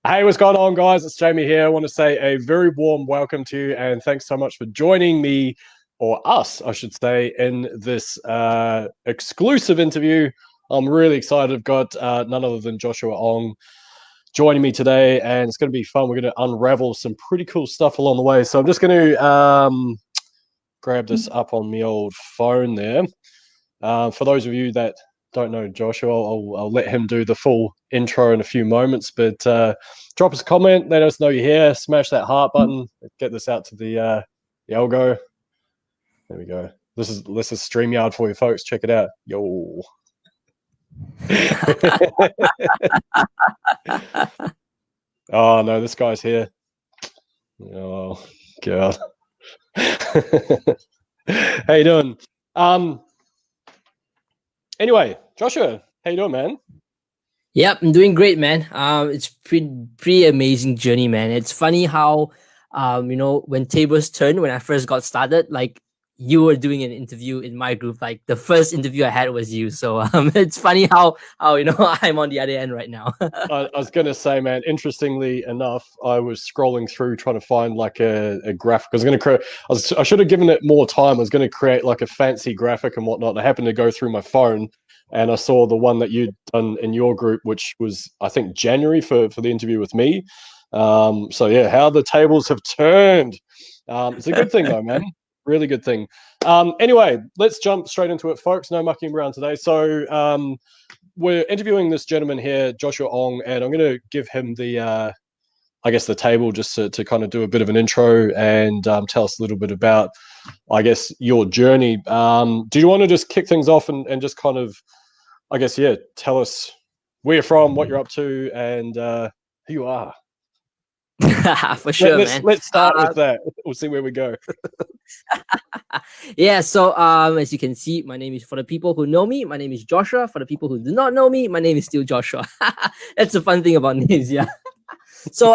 Hey, what's going on, guys? It's Jamie here. I want to say a very warm welcome to you, and thanks so much for joining me, or us, I should say, in this exclusive interview. I'm really excited. I've got none other than Joshua Ong joining me today, and it's going to be fun. We're going to unravel some pretty cool stuff along the way. So I'm just going to grab this up on my old phone there. For those of you that don't know Joshua, I'll let him do the full intro in a few moments. But drop us a comment, let us know you're here, smash that heart button, get this out to the algo. There we go. This is StreamYard for you folks. Check it out. Yo. Oh no, this guy's here. Oh god. How you doing? Anyway, Joshua, how you doing, man? Yep, I'm doing great, man. It's pretty amazing journey, man. It's funny how, when tables turned when I first got started, like you were doing an interview in my group. Like the first interview I had was you. So it's funny how I'm on the other end right now. I was going to say, man, interestingly enough, I was scrolling through trying to find like a graphic. I was going to create, I should have given it more time. I was going to create like a fancy graphic and whatnot. And I happened to go through my phone and I saw the one that you'd done in your group, which was, I think, January for the interview with me. So, yeah, how the tables have turned. It's a good thing, though, man. Really good thing. Anyway, let's jump straight into it, folks. No mucking around today. So, we're interviewing this gentleman here, Joshua Ong, and I'm going to give him the, I guess, the table just to kind of do a bit of an intro and tell us a little bit about, I guess, your journey. Do you want to just kick things off and just kind of, I guess, yeah, tell us where you're from, what you're up to, and who you are? For sure, man. Let's start with that. We'll see where we go. Yeah, so as you can see, my name is, for the people who know me, my name is Joshua. For the people who do not know me, my name is still Joshua. That's the fun thing about names, yeah. So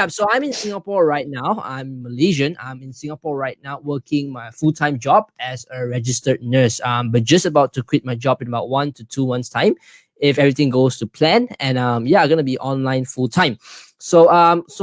so I'm in Singapore right now. I'm Malaysian. I'm in Singapore right now working my full-time job as a registered nurse. But just about to quit my job in about 1 to 2 months time if everything goes to plan. And I'm gonna be online full-time. So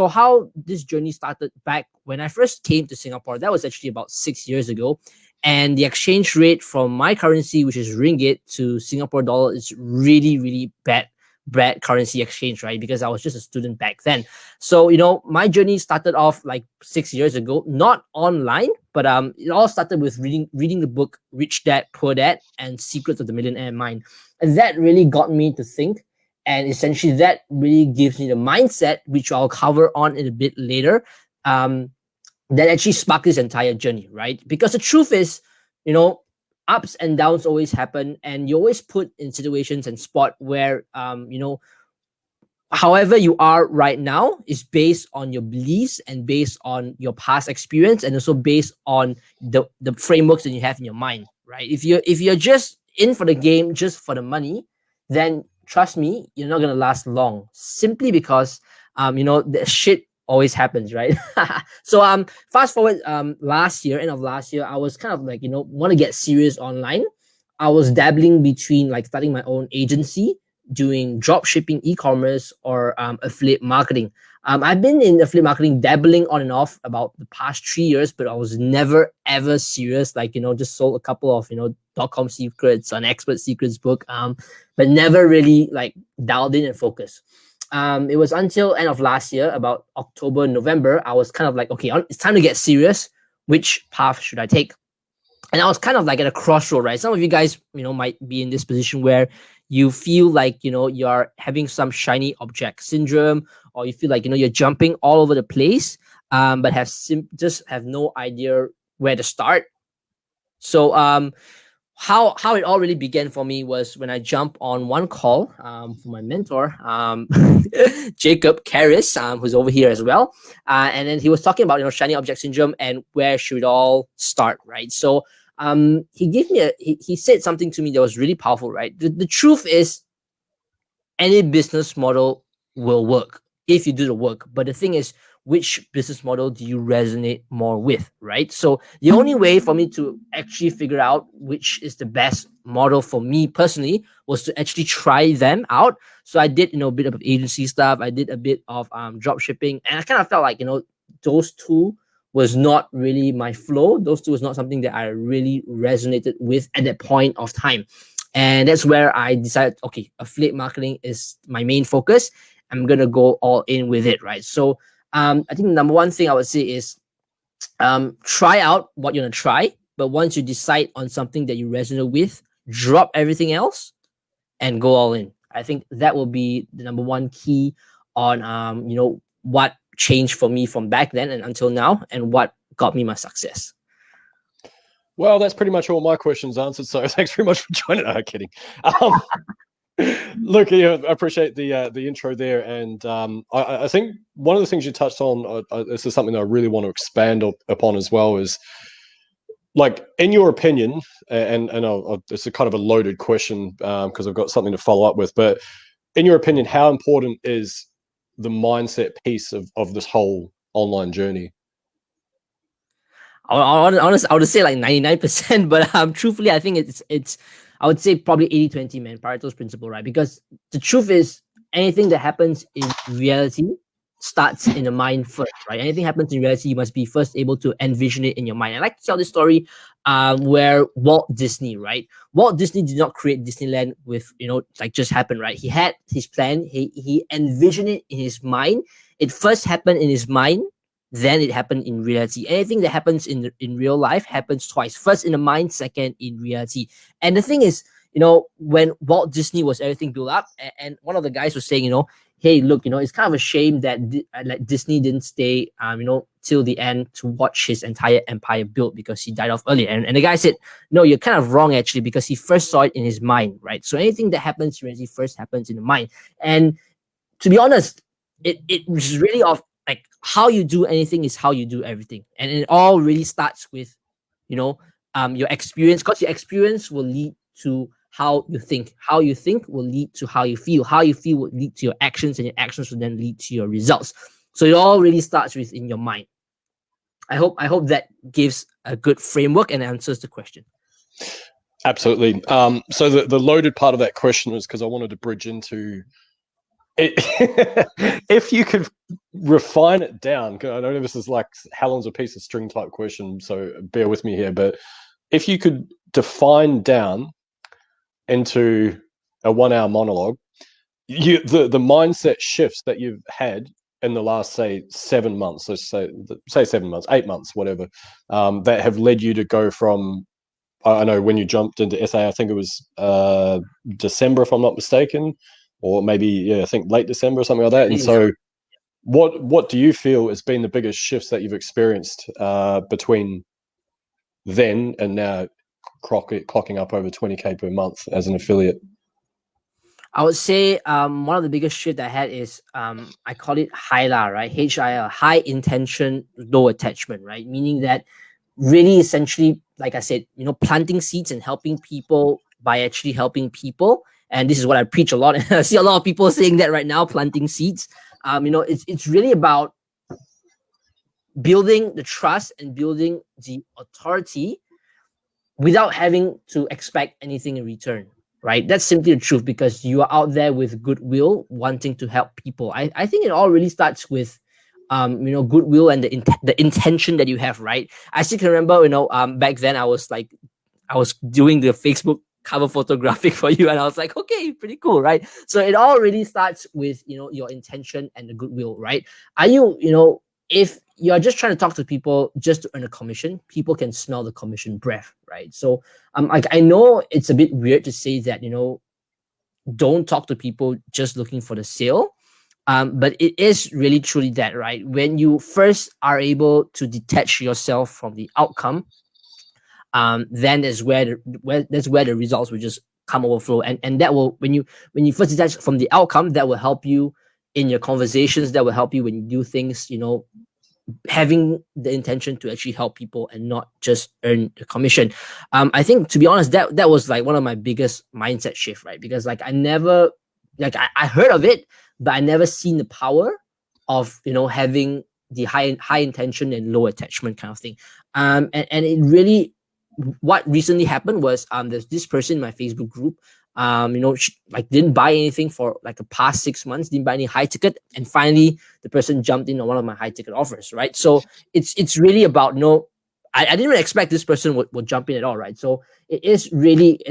how this journey started back when I first came to Singapore, that was actually about 6 years ago. And the exchange rate from my currency, which is ringgit, to Singapore dollar is really, really bad currency exchange, right? Because I was just a student back then. So, my journey started off like 6 years ago, not online, but it all started with reading the book Rich Dad, Poor Dad and Secrets of the Millionaire Mind. And that really got me to think. And essentially that really gives me the mindset, which I'll cover on in a bit later, that actually sparked this entire journey, right? Because the truth is, ups and downs always happen, and you always put in situations and spot where however you are right now is based on your beliefs and based on your past experience, and also based on the frameworks that you have in your mind, right? If you're just in for the game just for the money, then trust me, you're not gonna last long, simply because the shit always happens, right? So fast forward, last year, end of last year, I was kind of like, want to get serious online. I was dabbling between like starting my own agency, doing drop shipping, e-commerce, or affiliate marketing. I've been in affiliate marketing, dabbling on and off about the past 3 years, but I was never ever serious. Like, just sold a couple of .com secrets, an expert secrets book, but never really like dialed in and focused. It was until end of last year, about October, November, I was kind of like, okay, it's time to get serious. Which path should I take? And I was kind of like at a crossroad, right? Some of you guys, might be in this position where you feel like, you're having some shiny object syndrome, or you feel like, you're jumping all over the place, but just have no idea where to start. So, how it all really began for me was when I jumped on one call for my mentor, Jacob Karras, who's over here as well, and then he was talking about shiny object syndrome and where should it all start, right? So he gave me he said something to me that was really powerful, right? The truth is, any business model will work if you do the work, but the thing is, which business model do you resonate more with, right? So the only way for me to actually figure out which is the best model for me personally was to actually try them out. So I did, a bit of agency stuff. I did a bit of drop shipping, and I kind of felt like, those two was not really my flow. Those two was not something that I really resonated with at that point of time. And that's where I decided, okay, affiliate marketing is my main focus. I'm gonna go all in with it, right? So I think the number one thing I would say is try out what you're gonna try, but once you decide on something that you resonate with, drop everything else and go all in. I think that will be the number one key on what changed for me from back then and until now, and what got me my success. Well, that's pretty much all my questions answered. So thanks very much for joining. No, kidding. Look, I appreciate the intro there, and I think one of the things you touched on, this is something that I really want to expand upon as well, is like, in your opinion, and it's a kind of a loaded question because I've got something to follow up with, but in your opinion, how important is the mindset piece of this whole online journey? I would say like 99%, but truthfully, I think it's I would say probably 80-20, man, Pareto's principle, right? Because the truth is, anything that happens in reality starts in the mind first, right? Anything happens in reality, you must be first able to envision it in your mind. I like to tell this story where Walt Disney, right? Walt Disney did not create Disneyland with, like just happened, right? He had his plan. He envisioned it in his mind. It first happened in his mind, then it happened in reality. Anything that happens in real life happens twice. First in the mind, second in reality. And the thing is, when Walt Disney was everything built up, and one of the guys was saying, hey, look, it's kind of a shame that like Disney didn't stay, till the end to watch his entire empire built, because he died off early. And the guy said, no, you're kind of wrong actually, because he first saw it in his mind, right? So anything that happens in reality first happens in the mind. And to be honest, it was really of like how you do anything is how you do everything, and it all really starts with, your experience, because your experience will lead to how you think. How you think will lead to how you feel. How you feel will lead to your actions, and your actions will then lead to your results. So it all really starts with in your mind. I hope that gives a good framework and answers the question. Absolutely. So the loaded part of that question was because I wanted to bridge into it. If you could refine it down, I know this is like how long's a piece of string type question, so bear with me here, but if you could define down into a 1 hour monologue, the mindset shifts that you've had in the last, say, 7 months, let's say 7 months, 8 months, whatever, that have led you to go from, I know when you jumped into SA, I think it was December, if I'm not mistaken, or maybe, I think late December or something like that. And so what do you feel has been the biggest shifts that you've experienced between then and now, clocking up over 20K per month as an affiliate? I would say one of the biggest shit I had is I call it HILA, right? HIL, high intention, low attachment, right? Meaning that really essentially, like I said, planting seeds and helping people by actually helping people. And this is what I preach a lot. And I see a lot of people saying that right now, planting seeds. It's really about building the trust and building the authority without having to expect anything in return, right? That's simply the truth, because you are out there with goodwill, wanting to help people. I think it all really starts with goodwill and the intention that you have, right? I still can remember, back then I was doing the Facebook cover photographic for you, and I was like, okay, pretty cool, right? So it all really starts with your intention and the goodwill, right? Are you, if you're just trying to talk to people just to earn a commission, people can smell the commission breath, right? So I know it's a bit weird to say that, don't talk to people just looking for the sale. But it is really truly that, right? When you first are able to detach yourself from the outcome, then that's where the results will just come overflow, and that will, when you first detach from the outcome, that will help you in your conversations, that will help you when you do things, having the intention to actually help people and not just earn the commission. I think, to be honest, that was like one of my biggest mindset shift, right? Because like I heard of it, but I never seen the power of having the high intention and low attachment kind of thing. And it really, what recently happened was there's this person in my Facebook group, she, like, didn't buy anything for like the past 6 months, didn't buy any high ticket, and finally the person jumped in on one of my high ticket offers, right? So it's really about, I didn't really expect this person would jump in at all, right? So it is really,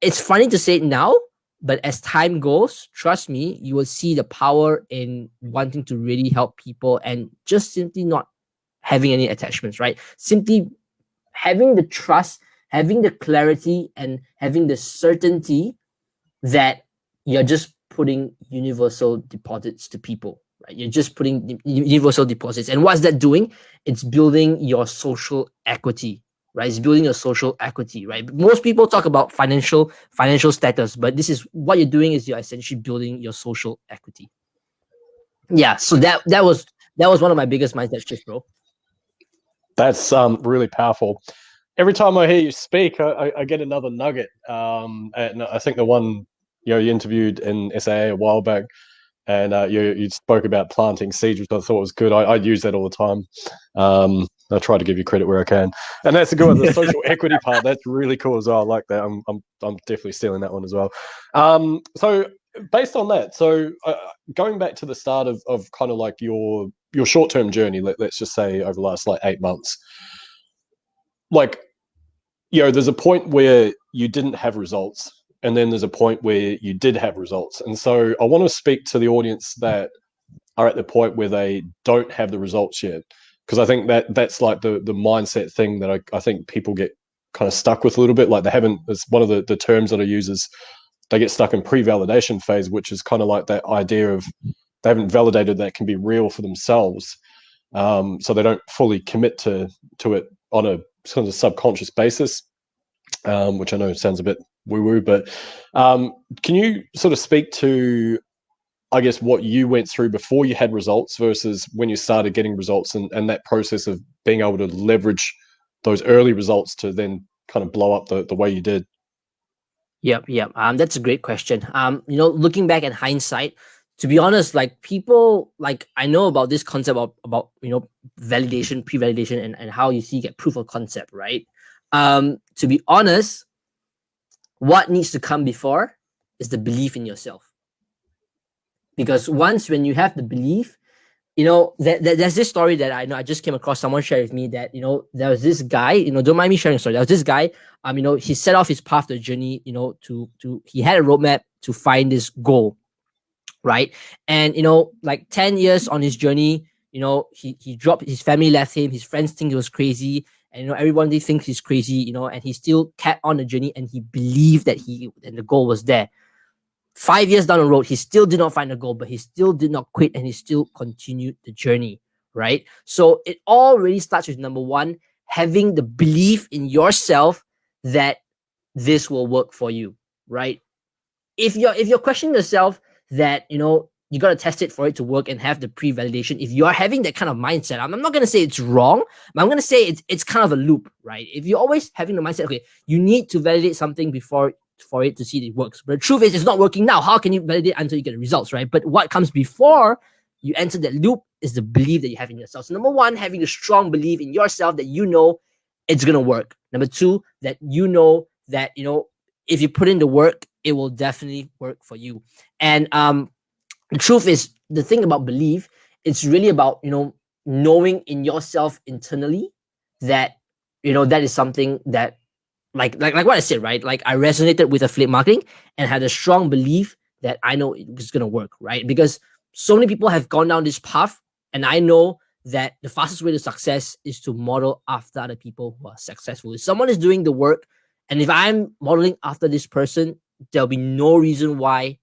it's funny to say it now, but as time goes, trust me, you will see the power in wanting to really help people and just simply not having any attachments, right? Simply having the trust, having the clarity, and having the certainty that you're just putting universal deposits to people, right? You're just putting universal deposits. And what's that doing? It's building your social equity, right? It's building your social equity, right? Most people talk about financial status, but this is what you're doing, is you're essentially building your social equity. Yeah. So that was one of my biggest mindset shifts, bro. That's really powerful. Every time I hear you speak, I get another nugget. And I think the one you interviewed in SAA a while back, and you spoke about planting seeds, which I thought was good. I use that all the time. I try to give you credit where I can, and that's a good one. The social equity part, that's really cool as well. I like that. I'm definitely stealing that one as well. So based on that, going back to the start of kind of like your short-term journey, let's just say over the last like 8 months, like, there's a point where you didn't have results, and then there's a point where you did have results. And so I want to speak to the audience that are at the point where they don't have the results yet, because I think that's like the mindset thing that I think people get kind of stuck with a little bit. Like, they haven't, it's one of the terms that I use is they get stuck in pre-validation phase, which is kind of like that idea of they haven't validated that can be real for themselves. So they don't fully commit to it on a sort of subconscious basis, which I know sounds a bit woo-woo, but can you sort of speak to, I guess, what you went through before you had results versus when you started getting results, and that process of being able to leverage those early results to then kind of blow up the way you did? Yep. That's a great question. Looking back at hindsight, to be honest, like, people, like, I know about this concept about validation, pre-validation, and how you get proof of concept, right? To be honest, what needs to come before is the belief in yourself. Because when you have the belief, there's this story that I know I just came across. Someone shared with me that there was this guy. Don't mind me sharing a story. There was this guy. He set off his path, the journey. To he had a roadmap to find this goal, right? And like 10 years on his journey, he dropped. His family left him. His friends think he was crazy, and everyone thinks he's crazy. And he still kept on the journey, and he believed that the goal was there. 5 years down the road, he still did not find the goal, but he still did not quit, and he still continued the journey, right? So it all really starts with, number one, having the belief in yourself that this will work for you, right? If you're questioning yourself that you got to test it for it to work and have the pre-validation, if you are having that kind of mindset, I'm not going to say it's wrong, but I'm going to say it's kind of a loop, right? If you're always having the mindset, okay, you need to validate something for it to see that it works. But the truth is, it's not working now. How can you validate until you get the results, right? But what comes before you enter that loop is the belief that you have in yourself. So number one, having a strong belief in yourself that it's going to work. Number two, that that if you put in the work, it will definitely work for you. And the truth is, the thing about belief, it's really about knowing in yourself internally that that is something that, like what I said, right? Like, I resonated with affiliate marketing and had a strong belief that I know it's gonna work, right? Because so many people have gone down this path, and I know that the fastest way to success is to model after other people who are successful. If someone is doing the work, and if I'm modeling after this person, there'll be no reason why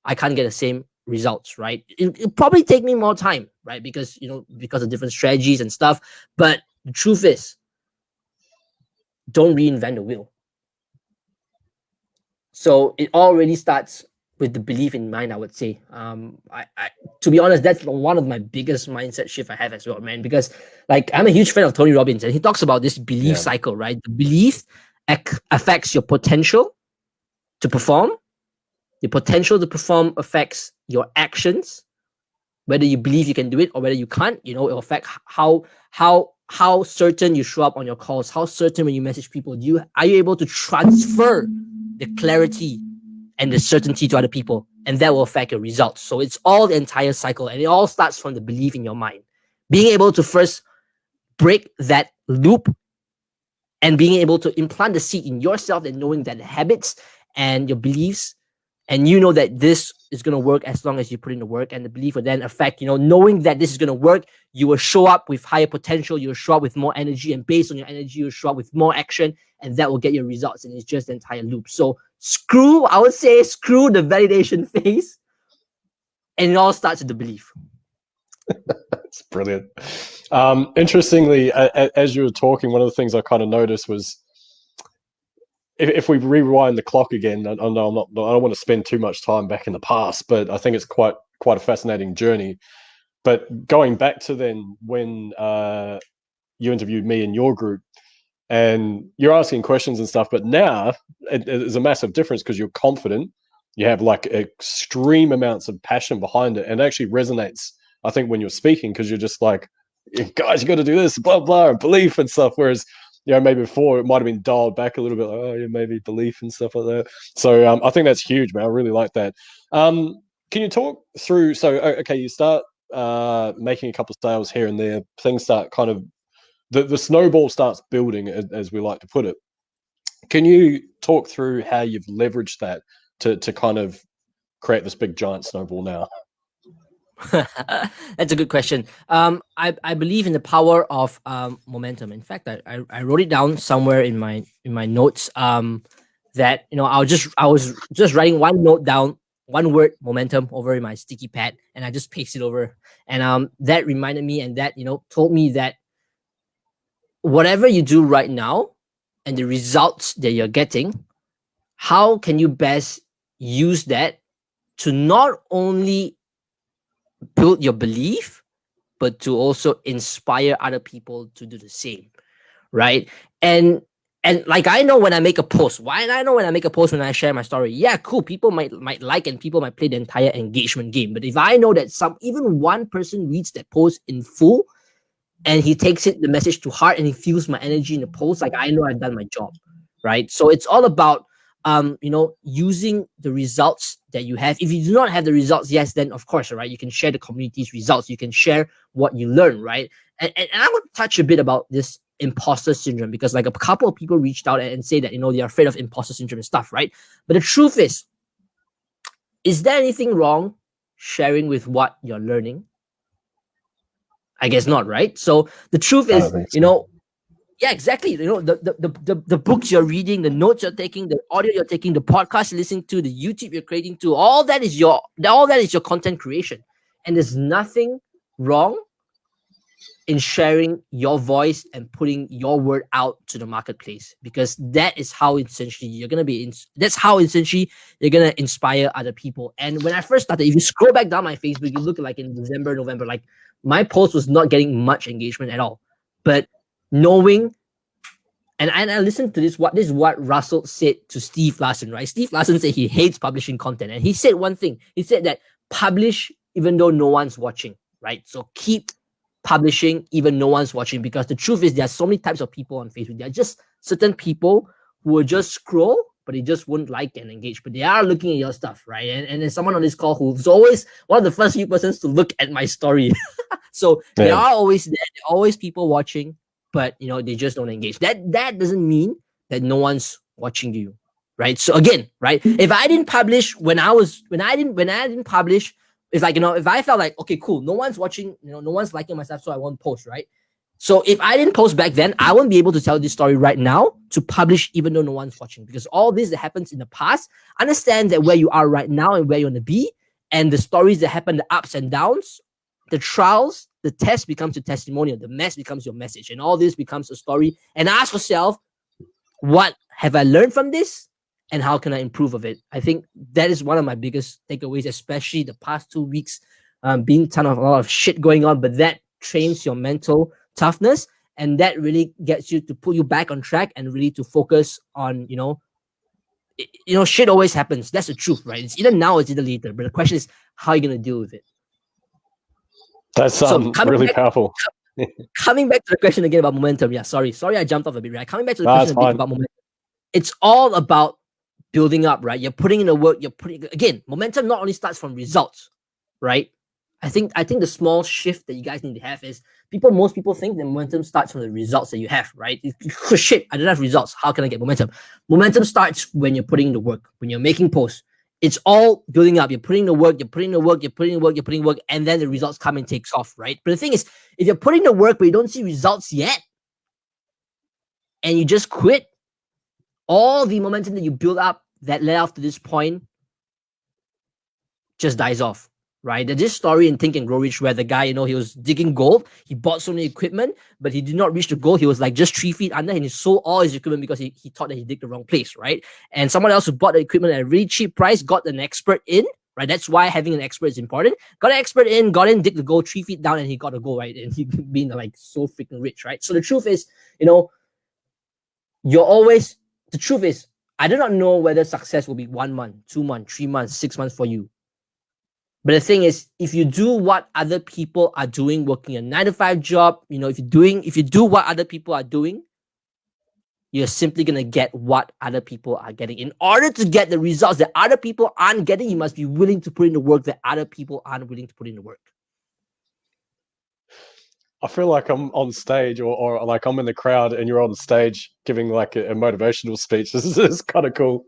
I can't get the same results, right? It'll probably take me more time, right? Because of different strategies and stuff. But the truth is, don't reinvent the wheel. So it all really starts with the belief in mind, I would say. To be honest, that's one of my biggest mindset shift I have as well, man. Because, like, I'm a huge fan of Tony Robbins, and he talks about this belief cycle, right? The belief affects your potential to perform. The potential to perform affects your actions, whether you believe you can do it or whether you can't. It'll affect how certain you show up on your calls, how certain when you message people, are you able to transfer the clarity and the certainty to other people, and that will affect your results. So it's all the entire cycle, and it all starts from the belief in your mind. Being able to first break that loop and being able to implant the seed in yourself, and knowing that the habits and your beliefs, and that this is going to work as long as you put in the work, and the belief will then affect, knowing that this is going to work, you will show up with higher potential, you'll show up with more energy, and based on your energy, you'll show up with more action, and that will get your results. And it's just the entire loop. So I would say screw the validation phase, and it all starts with the belief. It's brilliant. Interestingly, as you were talking, one of the things I kind of noticed was, if we rewind the clock again, I don't want to spend too much time back in the past, but I think it's quite a fascinating journey. But going back to then when you interviewed me in your group, and you're asking questions and stuff, but now there's a massive difference because you're confident, you have like extreme amounts of passion behind it, and it actually resonates, I think, when you're speaking, because you're just like, guys, you got to do this, blah blah, and belief and stuff. Whereas maybe before it might have been dialed back a little bit, like, oh yeah, maybe belief and stuff like that. So I think that's huge, man. I really like that. Can you talk through? So okay, you start making a couple of sales here and there, things start kind of, the snowball starts building, as we like to put it. Can you talk through how you've leveraged that to kind of create this big giant snowball now? That's a good question. I believe in the power of momentum. In fact, I wrote it down somewhere in my notes. That I was just writing one note down, one word, momentum, over in my sticky pad, and I just pasted it over. And that reminded me, and that told me that whatever you do right now and the results that you're getting, how can you best use that to not only build your belief, but to also inspire other people to do the same, right? And like, I know when I make a post, when I share my story, yeah, cool, people might like, and people might play the entire engagement game. But if I know that even one person reads that post in full, and he takes the message to heart, and he feels my energy in the post, like, I know I've done my job, right? So it's all about using the results that you have. If you do not have the results, yes, then of course, right, you can share the community's results, you can share what you learn, right? And I want to touch a bit about this imposter syndrome, because like a couple of people reached out and say that they're afraid of imposter syndrome and stuff, right? But the truth is there anything wrong sharing with what you're learning? I guess not, right? So the truth is, yeah, exactly. The books you're reading, the notes you're taking, the audio you're taking, the podcast you're listening to, the YouTube you're creating to, all that is your content creation. And there's nothing wrong in sharing your voice and putting your word out to the marketplace, because that is how essentially you're gonna inspire other people. And when I first started, if you scroll back down my Facebook, you look like in December, November, like my post was not getting much engagement at all. But knowing, and I listened to this is what Russell said to Steve Larsen, right? Steve Larsen said he hates publishing content, and he said one thing. He said that publish even though no one's watching, right? So keep publishing even no one's watching, because the truth is there are so many types of people on Facebook. There are just certain people who will just scroll, but they just won't like and engage, but they are looking at your stuff, right? And there's someone on this call who's always one of the first few persons to look at my story. So there are always people watching, but they just don't engage. That doesn't mean that no one's watching you, right? So again, right, if I didn't publish when I didn't publish, it's like, if I felt like, okay, cool, no one's watching, no one's liking my stuff, so I won't post, right? So if I didn't post back then, I won't be able to tell this story right now to publish even though no one's watching, because all this that happens in the past, understand that where you are right now and where you want to be, and the stories that happen, the ups and downs, the trials, the test becomes your testimonial, the mess becomes your message, and all this becomes a story. And ask yourself, what have I learned from this, and how can I improve of it? I think that is one of my biggest takeaways, especially the past 2 weeks, being a lot of shit going on, but that trains your mental toughness, and that really gets you to put you back on track and really to focus on, shit always happens. That's the truth, right? It's either now or it's either later, but the question is, how are you going to deal with it? That's So really powerful. coming back to the question again about momentum. Yeah, sorry, I jumped off a bit, right? Coming back to the That's question a bit fine. about momentum. It's all about building up, right? You're putting in the work. Again, momentum not only starts from results, right? I think the small shift that you guys need to have is most people think the momentum starts from the results that you have, right? Shit, I don't have results. How can I get momentum? Momentum starts when you're putting in the work, when you're making posts. It's all building up. You're putting the work, and then the results come and takes off, right? But the thing is, if you're putting the work but you don't see results yet, and you just quit, all the momentum that you build up that led up to this point just dies off, right? There's this story in Think and Grow Rich where the guy, he was digging gold. He bought so many equipment, but he did not reach the goal. He was like just 3 feet under, and he sold all his equipment because he thought that he digged the wrong place, right? And someone else who bought the equipment at a really cheap price got an expert in, right? That's why having an expert is important. Got an expert in, dig the goal 3 feet down, and he got a goal, right? And he being like so freaking rich, right? So the truth is, the truth is, I do not know whether success will be 1 month, 2 months, 3 months, 6 months for you. But the thing is, if you do what other people are doing, working a 9-to-5 job, if you do what other people are doing, you're simply going to get what other people are getting. In order to get the results that other people aren't getting, you must be willing to put in the work that other people aren't willing to put in the work. I feel like I'm on stage or like I'm in the crowd and you're on stage giving like a motivational speech. This is kind of cool.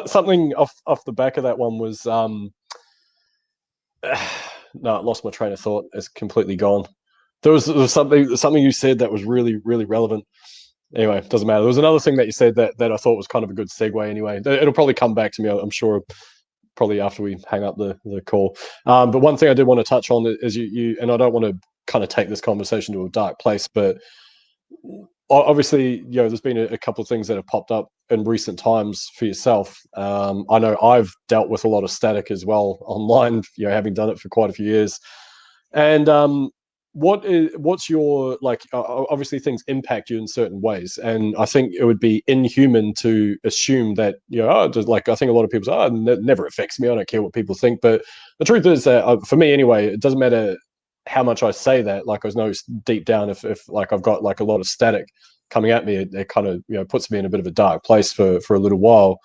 Something off the back of that one was no, I lost my train of thought. It's completely gone. There was something you said that was really, really relevant. Anyway, it doesn't matter. There was another thing that you said that I thought was kind of a good segue anyway. It'll probably come back to me, I'm sure, probably after we hang up the call. But one thing I did want to touch on is you and I don't want to kind of take this conversation to a dark place, but obviously, there's been a couple of things that have popped up in recent times for yourself. I know I've dealt with a lot of static as well online, having done it for quite a few years. And what's your, like, obviously things impact you in certain ways. And I think it would be inhuman to assume that, I think a lot of people say, it never affects me. I don't care what people think. But the truth is that for me anyway, it doesn't matter how much I say that. Like, I know deep down, if like I've got like a lot of static coming at me, it kind of puts me in a bit of a dark place for a little while.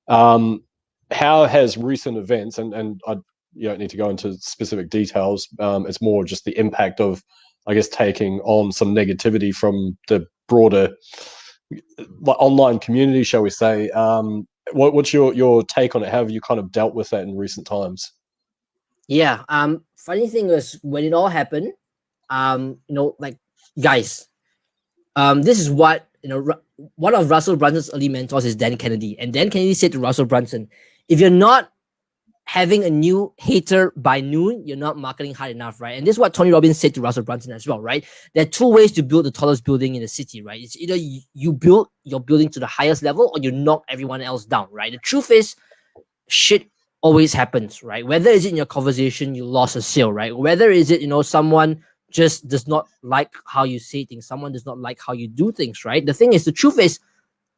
How has recent events, and I don't need to go into specific details, it's more just the impact of, I guess, taking on some negativity from the broader online community, shall we say. What's your take on it? How have you kind of dealt with that in recent times? Yeah. Funny thing was, when it all happened, like, guys, this is what, one of Russell Brunson's early mentors is Dan Kennedy. And Dan Kennedy said to Russell Brunson, if you're not having a new hater by noon, you're not marketing hard enough, right? And this is what Tony Robbins said to Russell Brunson as well, right? There are 2 ways to build the tallest building in the city, right? It's either you build your building to the highest level or you knock everyone else down, right? The truth is, shit always happens, right? Whether is it in your conversation, you lost a sale, right? Whether is it, someone just does not like how you say things, someone does not like how you do things, right? The thing is, the truth is,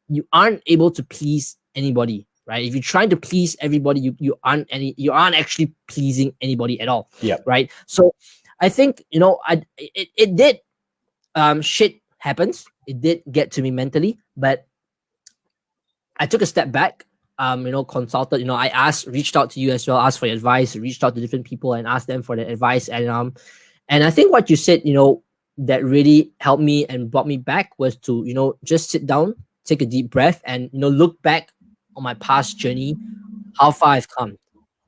you aren't able to please anybody, right? If you're trying to please everybody, you aren't actually pleasing anybody at all. Yeah. Right. So I think, it did, shit happens. It did get to me mentally, but I took a step back, consulted, I reached out to you as well, asked for your advice, reached out to different people and asked them for their advice. And I think what you said, that really helped me and brought me back was to, just sit down, take a deep breath and, look back on my past journey, how far I've come,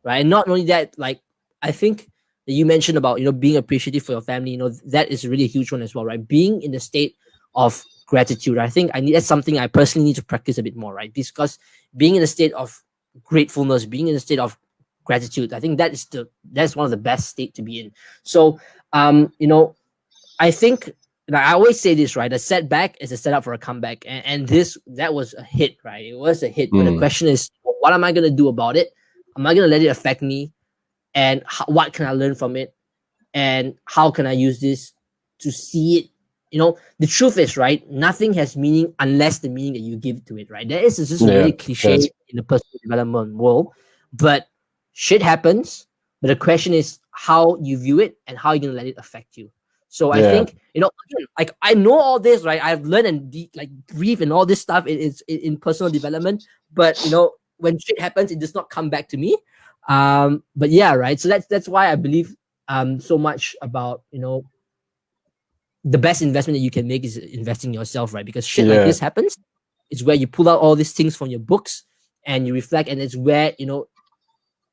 right? And not only that, like, I think that you mentioned about, being appreciative for your family, that is really a huge one as well, right? Being in the state of gratitude. I think that's something I personally need to practice a bit more, right? Because being in a state of gratefulness, being in a state of gratitude, I think that's one of the best state to be in. So, I think, like I always say this, right? A setback is a setup for a comeback, and that was a hit, right? It was a hit, but the question is, what am I gonna do about it? Am I gonna let it affect me? And what can I learn from it? And how can I use this to see it? The truth is, right? Nothing has meaning unless the meaning that you give to it, right? That is just really cliche in the personal development world, but shit happens. But the question is, how you view it and how you're gonna let it affect you. So I Yeah. think, again, like I know all this, right? I've learned and like brief and all this stuff in personal development, but when shit happens, it does not come back to me. But yeah, right. So that's why I believe so much about the best investment that you can make is investing in yourself, right? Because shit like Yeah. this happens, it's where you pull out all these things from your books and you reflect, and it's where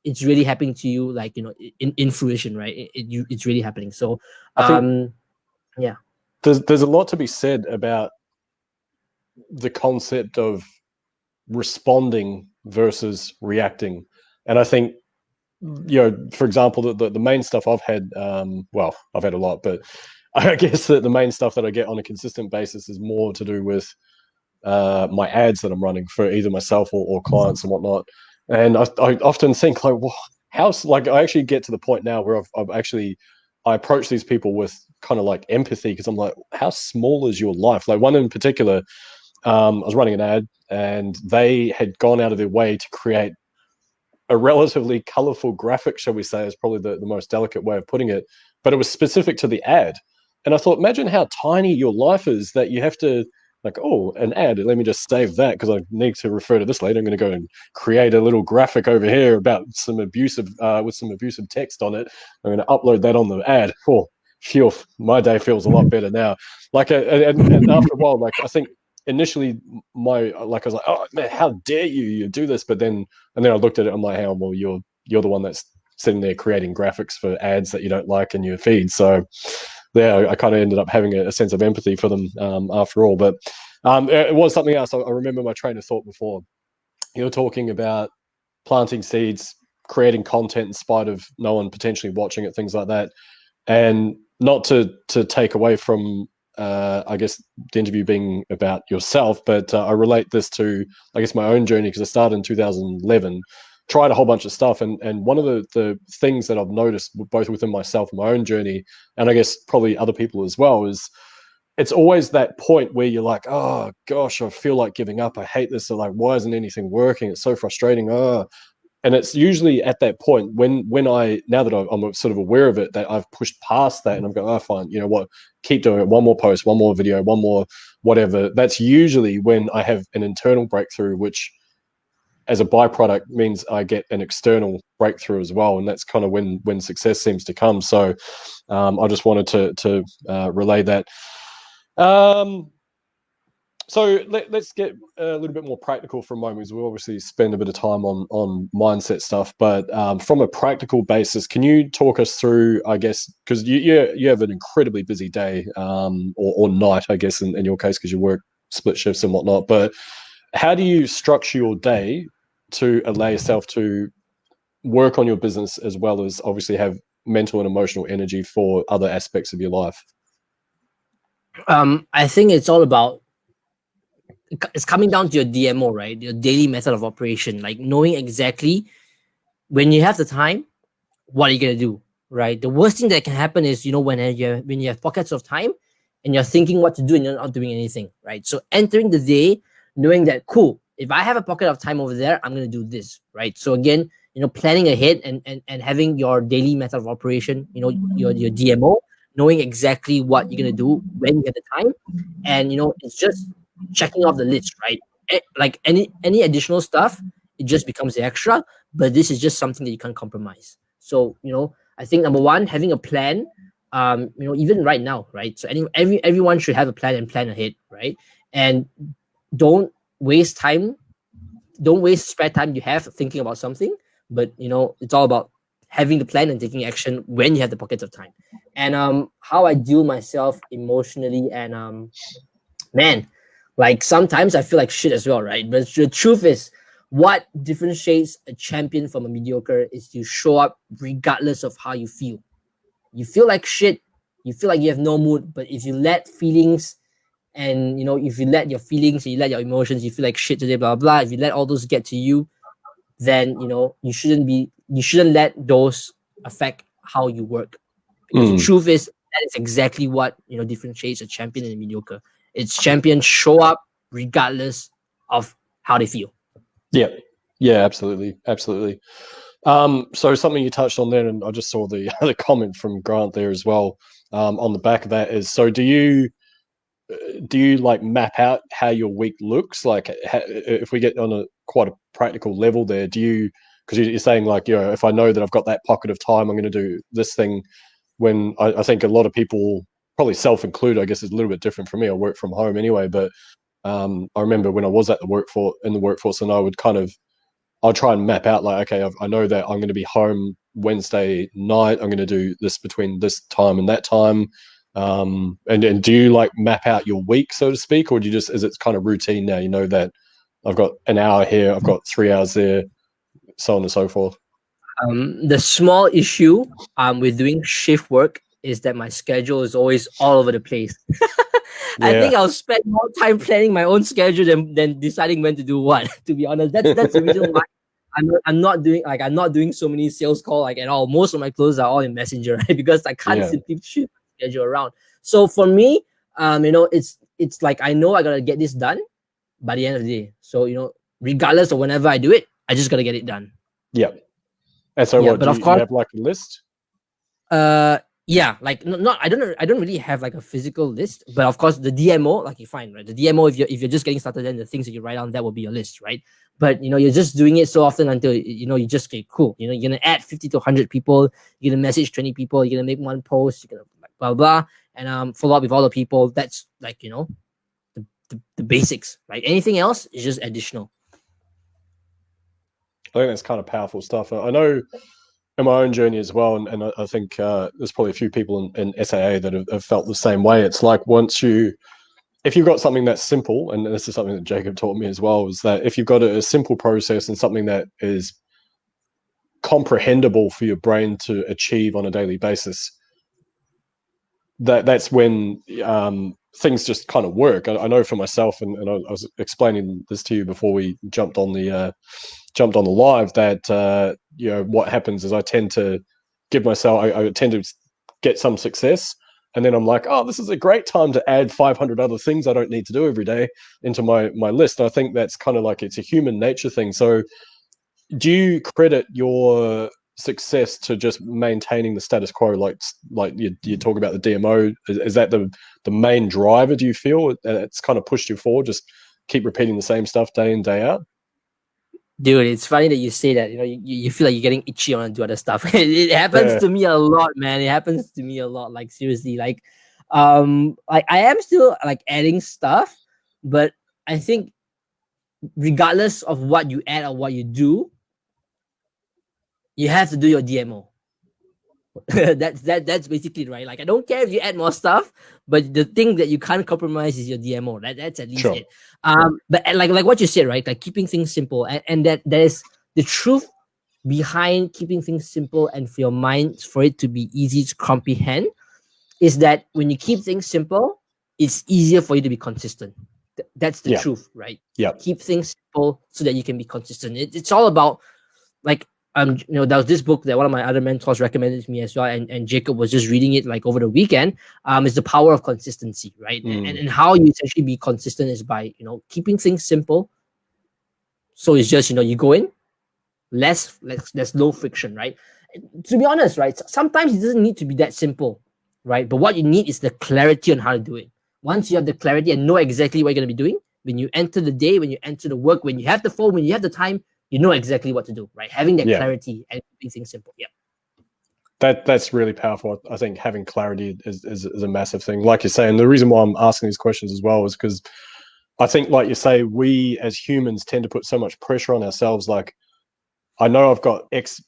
it's really happening to you, like in fruition, right? It's really happening. So I think yeah. there's a lot to be said about the concept of responding versus reacting. And I think, for example, the main stuff I've had, well, I've had a lot, but I guess that the main stuff that I get on a consistent basis is more to do with my ads that I'm running for either myself or clients and whatnot. And I often think like, well, like I actually get to the point now where I approach these people with kind of like empathy, because I'm like, how small is your life? Like one in particular, I was running an ad and they had gone out of their way to create a relatively colorful graphic, shall we say, is probably the most delicate way of putting it, but it was specific to the ad. And I thought, imagine how tiny your life is that you have to, like, oh, an ad, let me just save that because I need to refer to this later. I'm going to go and create a little graphic over here about some abusive, with some abusive text on it. I'm going to upload that on the ad. Oh, phew, my day feels a lot better now. Like, and after a while, like, I think initially I was like, oh man, how dare you do this? But then I looked at it, I'm like, hey, well, you're the one that's sitting there creating graphics for ads that you don't like in your feed. So yeah, I kind of ended up having a sense of empathy for them after all. But it was something else. I remember my train of thought before. You're talking about planting seeds, creating content in spite of no one potentially watching it, things like that. And not to take away from I guess the interview being about yourself, but I relate this to, I guess, my own journey, because I started in 2011, tried a whole bunch of stuff, and one of the things that I've noticed both within myself and my own journey, and I guess probably other people as well, is it's always that point where you're like, oh gosh, I feel like giving up. I hate this. So like, why isn't anything working? It's so frustrating. Oh, and it's usually at that point when I, now that I'm sort of aware of it, that I've pushed past that and I'm going, oh, fine, you know what, keep doing it. One more post, one more video, one more whatever. That's usually when I have an internal breakthrough, which as a byproduct means I get an external breakthrough as well. And that's kind of when success seems to come. So I just wanted to relay that. So let's get a little bit more practical for a moment, because we obviously spend a bit of time on mindset stuff. But from a practical basis, can you talk us through, I guess, because you have an incredibly busy day or night, I guess, in your case, because you work split shifts and whatnot. But how do you structure your day to allow yourself to work on your business as well as obviously have mental and emotional energy for other aspects of your life? I think it's all about, it's coming down to your DMO, right? Your daily method of operation, like knowing exactly when you have the time, what are you gonna do, right? The worst thing that can happen is, when you have pockets of time and you're thinking what to do and you're not doing anything, right? So entering the day knowing that, cool, if I have a pocket of time over there, I'm gonna do this, right? So again, planning ahead and having your daily method of operation, your DMO, knowing exactly what you're gonna do when you get the time, and it's just checking off the list, right? Like any additional stuff, it just becomes the extra, but this is just something that you can't compromise. So I think number one, having a plan. Even right now, right? So everyone should have a plan and plan ahead, right? And don't waste time. Don't waste spare time you have thinking about something. But it's all about having the plan and taking action when you have the pockets of time. And how I deal myself emotionally, and man, like sometimes I feel like shit as well, right? But the truth is, what differentiates a champion from a mediocre is to show up regardless of how you feel. You feel like shit, you feel like you have no mood, but if you let feelings, and if you let your feelings, you let your emotions, you feel like shit today, blah blah, if you let all those get to you, then you shouldn't let those affect how you work. Because the truth is, that is exactly what differentiates a champion and a mediocre. It's champions show up regardless of how they feel. Yeah, yeah, absolutely, absolutely. So something you touched on there, and I just saw the the comment from Grant there as well. On the back of that is, so do you like map out how your week looks? Like, if we get on a quite a practical level there, do you? Because you're saying like, if I know that I've got that pocket of time, I'm going to do this thing. When I think a lot of people, probably self-included, I guess it's a little bit different for me. I work from home anyway, but I remember when I was at the workforce, and I'll try and map out like, okay, I know that I'm going to be home Wednesday night. I'm going to do this between this time and that time. And do you like map out your week, so to speak, or do you just, is it kind of routine now? You know that I've got an hour here, I've got 3 hours there, so on and so forth. The small issue with doing shift work is that my schedule is always all over the place. I Yeah, think I'll spend more time planning my own schedule than deciding when to do what. To be honest, that's the reason why I'm not doing so many sales call like at all. Most of my closes are all in Messenger, right? Because I can't yeah, simply shift my schedule around. So for me, it's like I know I gotta get this done by the end of the day. So regardless of whenever I do it, I just gotta get it done. yeah. And so, Yeah, what but do of you course, have like a list? yeah, like not I don't really have like a physical list, but of course the DMO, like you find, right? The DMO, if you're just getting started, then the things that you write down, that will be your list, right? But you're just doing it so often until you just get cool. You're gonna add 50 to 100 people, you're gonna message 20 people, you're gonna make one post, you're gonna like blah blah, and follow up with all the people. That's like the basics, right? Anything else is just additional. I think that's kind of powerful stuff. I know in my own journey as well, and I think there's probably a few people in SAA that have felt the same way. It's like if you've got something that's simple, and this is something that Jacob taught me as well, is that if you've got a simple process and something that is comprehensible for your brain to achieve on a daily basis, that's when things just kind of work. I know for myself, and I was explaining this to you before we jumped on the live, that what happens is I tend to give myself, I tend to get some success, and then I'm like, oh, this is a great time to add 500 other things I don't need to do every day into my list. And I think that's kind of like, it's a human nature thing. So do you credit your success to just maintaining the status quo, like you talk about the DMO? Is that the main driver, do you feel? It's kind of pushed you forward, just keep repeating the same stuff day in, day out? Dude, it's funny that you say that. You feel like you're getting itchy on to do other stuff. It happens Yeah, to me a lot, man. It happens to me a lot. Like seriously, like I am still like adding stuff, but I think regardless of what you add or what you do, you have to do your DMO. That's basically right. Like I don't care if you add more stuff, but the thing that you can't compromise is your DMO. That's at least sure. it. But like what you said, right? Like keeping things simple, and that is the truth behind keeping things simple and for your mind for it to be easy to comprehend is that when you keep things simple, it's easier for you to be consistent. That's the Yeah, truth, right? yeah. Keep things simple so that you can be consistent. It's all about like there was this book that one of my other mentors recommended to me as well, and Jacob was just reading it like over the weekend. Is the power of consistency, right? And how you essentially be consistent is by keeping things simple. So it's just you go in less, there's low friction, right? To be honest, right? Sometimes it doesn't need to be that simple, right? But what you need is the clarity on how to do it. Once you have the clarity and know exactly what you're going to be doing, when you enter the day, when you enter the work, when you have the phone, when you have the time, you know exactly what to do, right? Having that Yeah, clarity and keeping things simple. Yeah. that's really powerful. I think having clarity is a massive thing. Like you're saying, the reason why I'm asking these questions as well is because I think, like you say, we as humans tend to put so much pressure on ourselves. Like, I know I've got X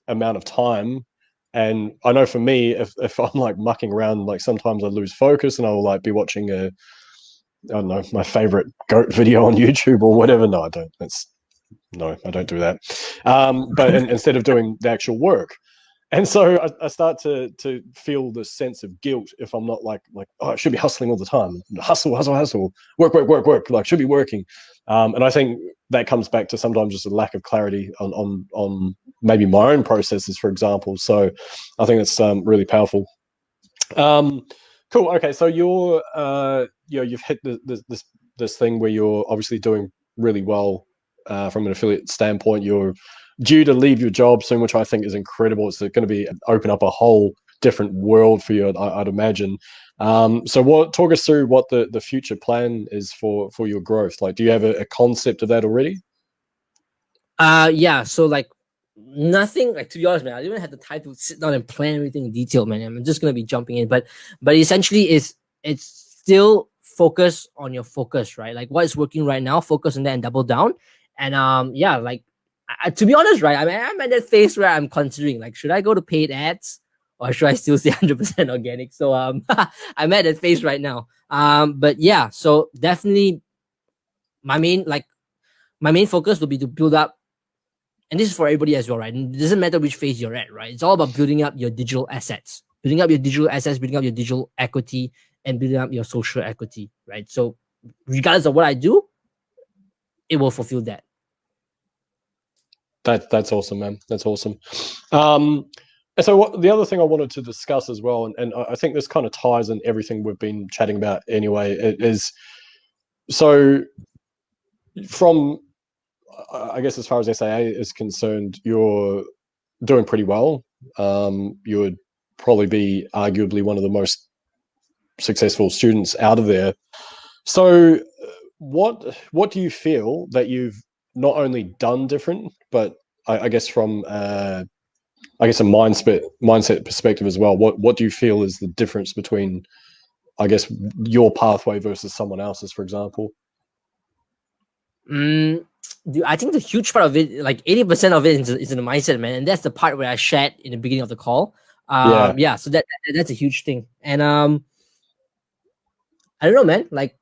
amount of time, and I know for me, if I'm like mucking around, like sometimes I lose focus, and I will like be watching I don't know, my favorite goat video on YouTube or whatever. No, I don't. No, I don't do that. But instead of doing the actual work, and so I start to feel this sense of guilt if I'm not like, oh, I should be hustling all the time, hustle, hustle, hustle, work, work, work, work, like should be working. And I think that comes back to sometimes just a lack of clarity on maybe my own processes, for example. So I think it's really powerful. Um, cool. Okay, so you've hit this thing where you're obviously doing really well from an affiliate standpoint. You're due to leave your job soon, which I think is incredible. It's going to be open up a whole different world for you, I'd imagine. So what talk us through what the future plan is for your growth. Like, do you have a concept of that already? Yeah, so like nothing, like, to be honest, man, I didn't have the time to sit down and plan everything in detail, man. I'm just gonna be jumping in, but essentially it's still focus on your focus, right? Like what is working right now, focus on that and double down. And yeah, like to be honest, right, I mean, I'm at that phase where I'm considering, like, should I go to paid ads or should I still stay 100% organic? So I'm at that phase right now. But yeah, so definitely my main like my main focus will be to build up, and this is for everybody as well, right? It doesn't matter which phase you're at, right? It's all about building up your digital assets, building up your digital assets, building up your digital equity, and building up your social equity, right? So, regardless of what I do, it will fulfill that. That's awesome, man. That's awesome. And so the other thing I wanted to discuss as well, and I think this kind of ties in everything we've been chatting about anyway, is so from, I guess, as far as SAA is concerned, you're doing pretty well. You would probably be arguably one of the most successful students out of there. So what do you feel that you've not only done different, but I guess from I guess a mindset perspective as well, what do you feel is the difference between, I guess, your pathway versus someone else's, for example? I think the huge part of it, like 80% of it, is in the mindset, man, and that's the part where I shared in the beginning of the call. Yeah, so that's a huge thing, and I don't know, man. Like,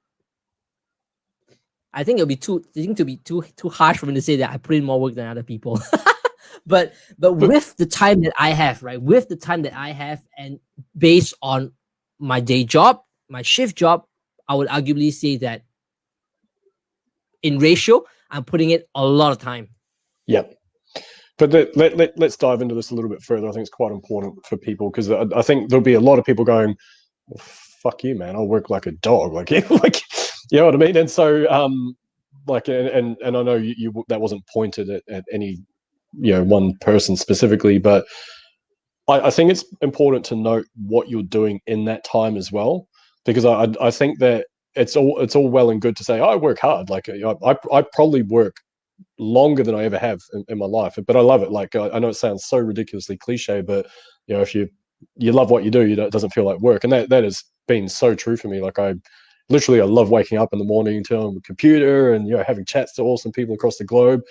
I think to be too harsh for me to say that I put in more work than other people. but with the time that I have, right? With the time that I have, and based on my day job, my shift job, I would arguably say that in ratio, I'm putting in a lot of time. Yep. But let's dive into this a little bit further. I think it's quite important for people because I think there'll be a lot of people going, well, "Fuck you, man! I'll work like a dog." Like, like, you know what I mean? And so, like, and I know you that wasn't pointed at any, one person specifically, but I think it's important to note what you're doing in that time as well, because I think that it's all well and good to say, oh, I work hard. Like, I probably work longer than I ever have in my life, but I love it. Like, I know it sounds so ridiculously cliche, but if you love what you do, it doesn't feel like work, and that has been so true for me. Like, I love waking up in the morning, turning on the computer, and having chats to awesome people across the globe.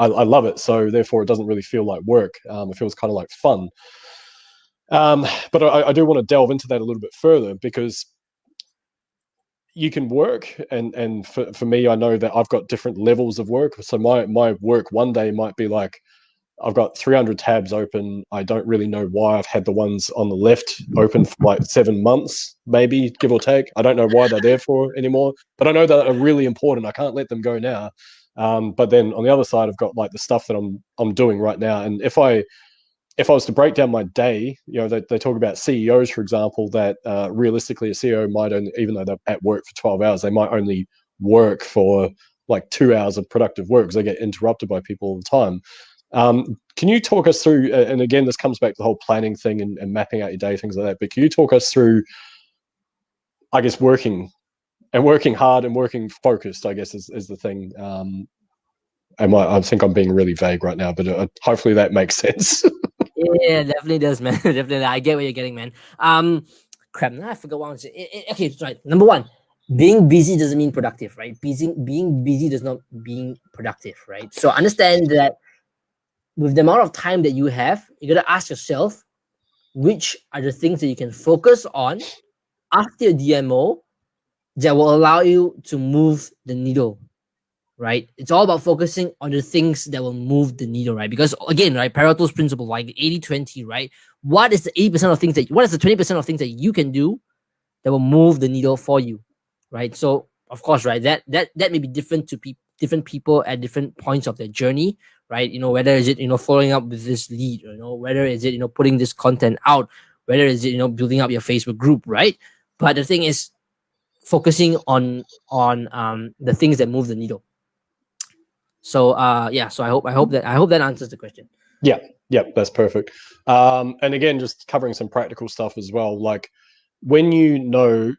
I love it, so therefore it doesn't really feel like work. It feels kind of like fun. But I do want to delve into that a little bit further, because you can work, and for me, I know that I've got different levels of work. So my work one day might be like, I've got 300 tabs open. I don't really know why I've had the ones on the left open for like 7 months, maybe, give or take. I don't know why they're there for anymore, but I know that are really important. I can't let them go now. But then on the other side, I've got like the stuff that I'm doing right now. And if I was to break down my day, they talk about CEOs, for example, that realistically a CEO might only, even though they're at work for 12 hours, they might only work for like 2 hours of productive work because they get interrupted by people all the time. Can you talk us through, and again, this comes back to the whole planning thing and mapping out your day, things like that, but can you talk us through, I guess, working hard and working focused, I guess, is the thing. I think I'm being really vague right now, but hopefully that makes sense. Yeah, definitely does, man. Definitely, I get what you're getting, man. Crap, now I forgot what I was saying. Okay, right. Number one, being busy doesn't mean productive, right? Being busy does not being productive, right? So understand that with the amount of time that you have, you gotta ask yourself which are the things that you can focus on after your DMO that will allow you to move the needle, right? It's all about focusing on the things that will move the needle, right? Because again, right, Pareto's principle, like 80-20, right? What is the 80% of things what is the 20% of things that you can do that will move the needle for you, right? So of course, right, that may be different to different people at different points of their journey, right? Whether is it, following up with this lead, whether is it, putting this content out, whether is it, building up your Facebook group, right? But the thing is focusing on the things that move the needle. So so I hope that answers the question. Yeah, that's perfect. And again, just covering some practical stuff as well. Like when you know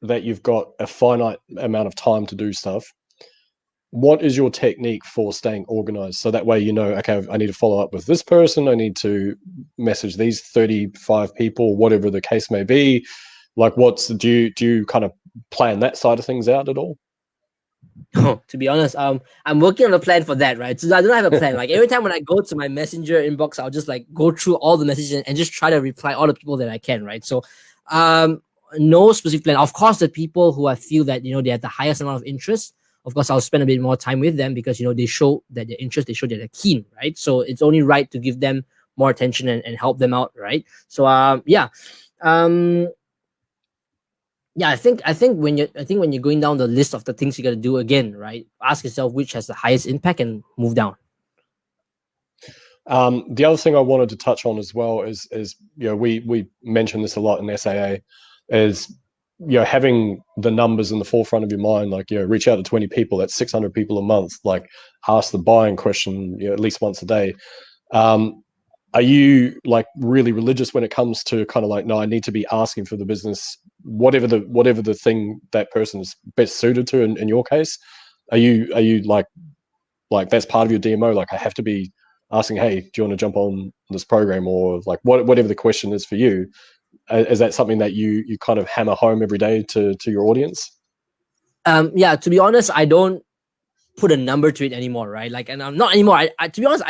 that you've got a finite amount of time to do stuff, what is your technique for staying organized? So that way, you know, okay, I need to follow up with this person. I need to message these 35 people, whatever the case may be. Like, do you kind of plan that side of things out at all? To be honest, I'm working on a plan for that, right? So I don't have a plan. Like every time when I go to my messenger inbox, I'll just like go through all the messages and just try to reply all the people that I can, right? So, no specific plan. Of course, the people who I feel that they have the highest amount of interest, of course, I'll spend a bit more time with them because they show that they're interest, they show that they're keen, right? So it's only right to give them more attention and help them out, right? So, um, yeah, I think when you're going down the list of the things you got to do again, right? Ask yourself which has the highest impact and move down. The other thing I wanted to touch on as well is we mentioned this a lot in SAA, is having the numbers in the forefront of your mind. Like reach out to 20 people, that's 600 people a month. Like ask the buying question at least once a day. Are you like really religious when it comes to kind of like, no, I need to be asking for the business, whatever the thing that person is best suited to in your case? Are you like that's part of your DMO? Like I have to be asking, hey, do you want to jump on this program, or like whatever the question is for you? Is that something that you kind of hammer home every day to your audience? Yeah, to be honest, I don't put a number to it anymore, right? Like, and I'm not anymore. To be honest,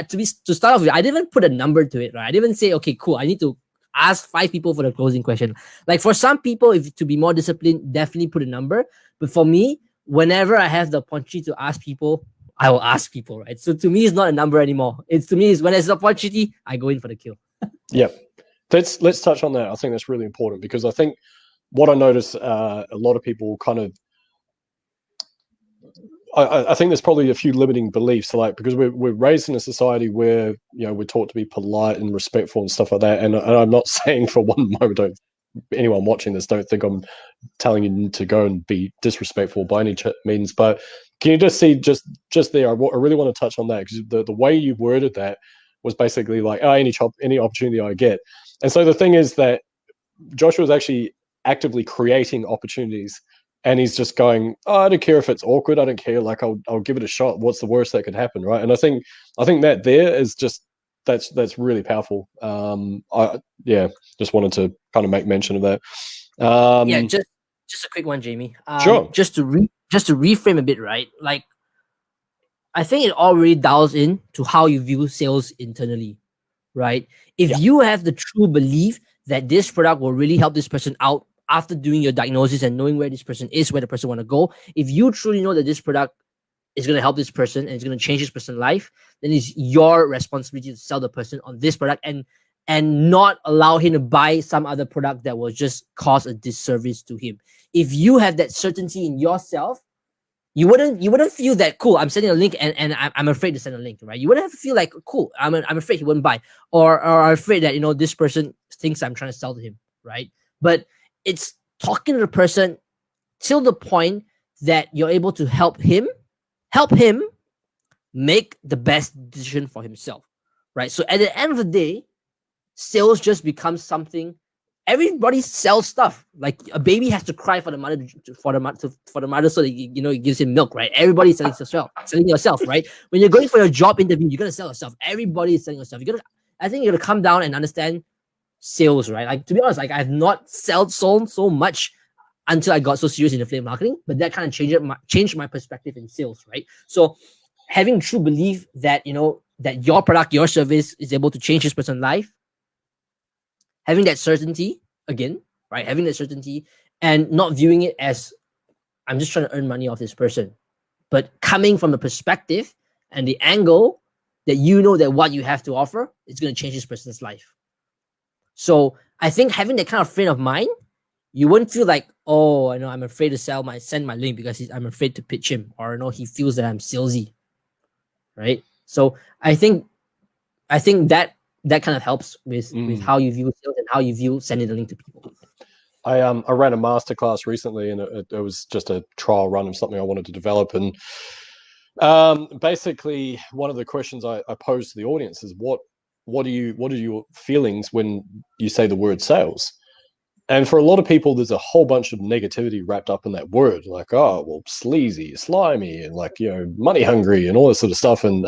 to start off with, I didn't even put a number to it, right? I didn't even say, okay, cool, I need to ask 5 people for the closing question. Like for some people, if to be more disciplined, definitely put a number. But for me, whenever I have the opportunity to ask people, I will ask people, right? So to me, it's not a number anymore. It's to me, is when there's an opportunity, I go in for the kill. Yeah, let's touch on that. I think that's really important because I think what I notice a lot of people kind of, I think there's probably a few limiting beliefs, like because we're raised in a society where we're taught to be polite and respectful and stuff like that. And I'm not saying for one moment, don't anyone watching this don't think I'm telling you to go and be disrespectful by any means. But can you just see just there? I really want to touch on that because the way you worded that was basically like, oh, any opportunity I get. And so the thing is that Joshua is actually actively creating opportunities. And he's just going, oh, I don't care if it's awkward. I don't care. Like, I'll give it a shot. What's the worst that could happen, right? And I think that there is just that's really powerful. I just wanted to kind of make mention of that. Yeah, just a quick one, Jamie. Sure. Just to reframe a bit, right? Like, I think it all really dials in to how you view sales internally, right? If you have the true belief that this product will really help this person out after doing your diagnosis and knowing where this person is, where the person want to go, if you truly know that this product is going to help this person and it's going to change this person's life, then it's your responsibility to sell the person on this product and not allow him to buy some other product that will just cause a disservice to him. If you have that certainty in yourself, you wouldn't feel that cool. I'm sending a link and I'm afraid to send a link, right? You wouldn't have to feel like cool. I'm afraid he wouldn't buy, or afraid that this person thinks I'm trying to sell to him, right? But it's talking to the person till the point that you're able to help him make the best decision for himself, right? So at the end of the day, sales just becomes something. Everybody sells stuff. Like a baby has to cry for the mother for the mother so that it gives him milk, right? Everybody's selling yourself, right? When you're going for your job interview, you're gonna sell yourself. Everybody is selling yourself. I think you're gonna come down and understand sales, right? Like, to be honest, like I've not sold so much until I got so serious in affiliate marketing, but that kind of changed my perspective in sales, right? So having true belief that that your product, your service is able to change this person's life, having that certainty again, right? Having that certainty and not viewing it as I'm just trying to earn money off this person, but coming from the perspective and the angle that that what you have to offer is going to change this person's life. So I think having that kind of frame of mind, you wouldn't feel like, oh, I know I'm afraid to send my link because I'm afraid to pitch him, or he feels that I'm salesy, right? So I think that kind of helps with how you view sales and how you view sending the link to people. I ran a masterclass recently, and it was just a trial run of something I wanted to develop, and Basically, one of the questions I pose to the audience is what are your feelings when you say the word sales? And for a lot of people, there's a whole bunch of negativity wrapped up in that word, like, oh, well, sleazy, slimy, and like, money hungry and all this sort of stuff. And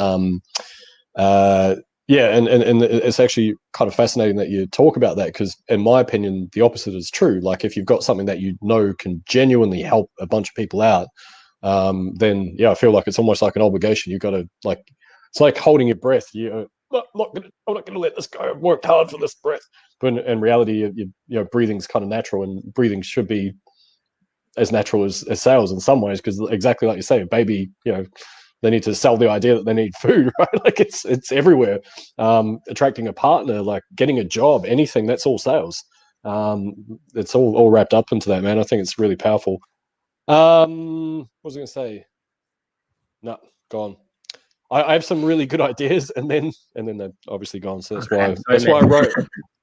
yeah, and it's actually kind of fascinating that you talk about that, because in my opinion, the opposite is true. Like, if you've got something that can genuinely help a bunch of people out, then yeah, I feel like it's almost like an obligation. You've got to, like, it's like holding your breath. I'm not gonna let this go. I've worked hard for this breath. But in reality, breathing's kind of natural, and breathing should be as natural as sales in some ways, because exactly like you say, a baby, they need to sell the idea that they need food, right? Like, it's everywhere. Attracting a partner, like getting a job, anything, that's all sales. It's all wrapped up into that, man. I think it's really powerful. What was I going to say? No, gone. I have some really good ideas, and then they're obviously gone. So that's why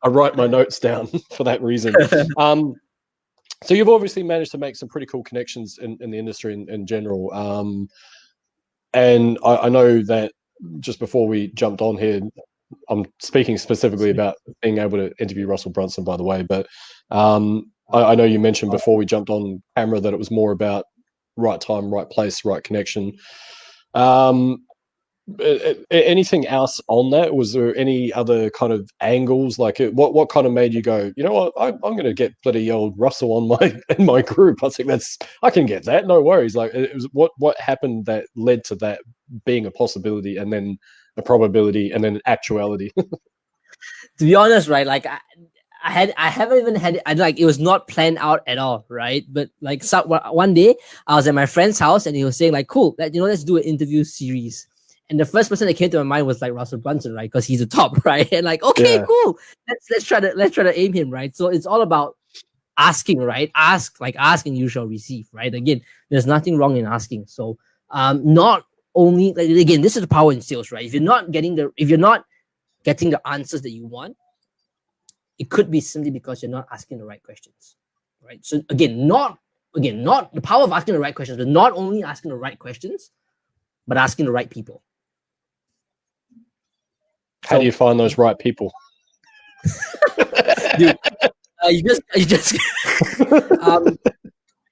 I write my notes down for that reason. So you've obviously managed to make some pretty cool connections in the industry in general. And I know that just before we jumped on here, I'm speaking specifically about being able to interview Russell Brunson, by the way, but I know you mentioned before we jumped on camera that it was more about right time, right place, right connection. Anything else on that? Was there any other kind of angles? Like, what kind of made you go, you know what, I'm going to get bloody old Russell on in my group? I think I can get that, no worries. Like, it was what happened that led to that being a possibility, and then a probability, and then actuality? To be honest, right? Like, I haven't even had it. Like, it was not planned out at all, right? But like, one day I was at my friend's house, and he was saying like, cool, let's do an interview series. And the first person that came to my mind was like Russell Brunson, right? Because he's the top, right? And like, okay, yeah, cool. Let's try to aim him, right? So it's all about asking, right? Ask and you shall receive, right? Again, there's nothing wrong in asking. So not only, like, again, this is the power in sales, right? If you're not getting the answers that you want, it could be simply because you're not asking the right questions, right? So again, not the power of asking the right questions, but not only asking the right questions, but asking the right people. How do you find those right people? Dude, you just this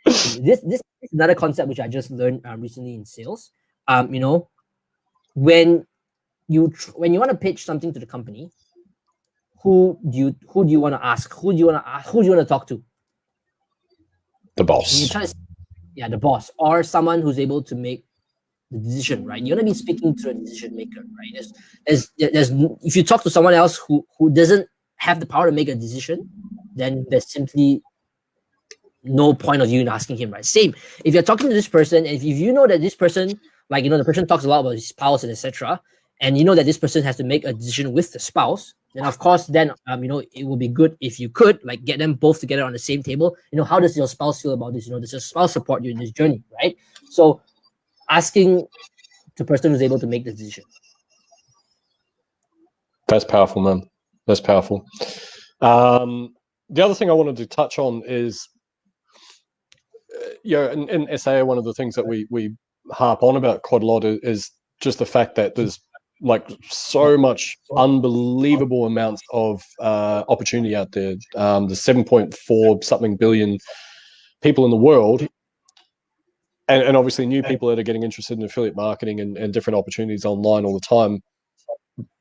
is another concept which I just learned recently in sales. When you want to pitch something to the company, who do you want to ask? Who do you want to talk to? The boss. The boss, or someone who's able to make the decision, right? You're gonna be speaking to a decision maker, right? There's if you talk to someone else who doesn't have the power to make a decision, then there's simply no point of you in asking him, right? Same, if you're talking to this person, and if you know that this person, like, the person talks a lot about his spouse and etc., and you know that this person has to make a decision with the spouse, then of course, then it will be good if you could, like, get them both together on the same table. How does your spouse feel about this? Does your spouse support you in this journey, right? So asking the person who's able to make the decision. That's powerful, man. That's powerful. The other thing I wanted to touch on is, in SA, one of the things that we harp on about quite a lot is just the fact that there's like so much unbelievable amounts of opportunity out there. There's 7.4 something billion people in the world. And obviously new people that are getting interested in affiliate marketing and different opportunities online all the time.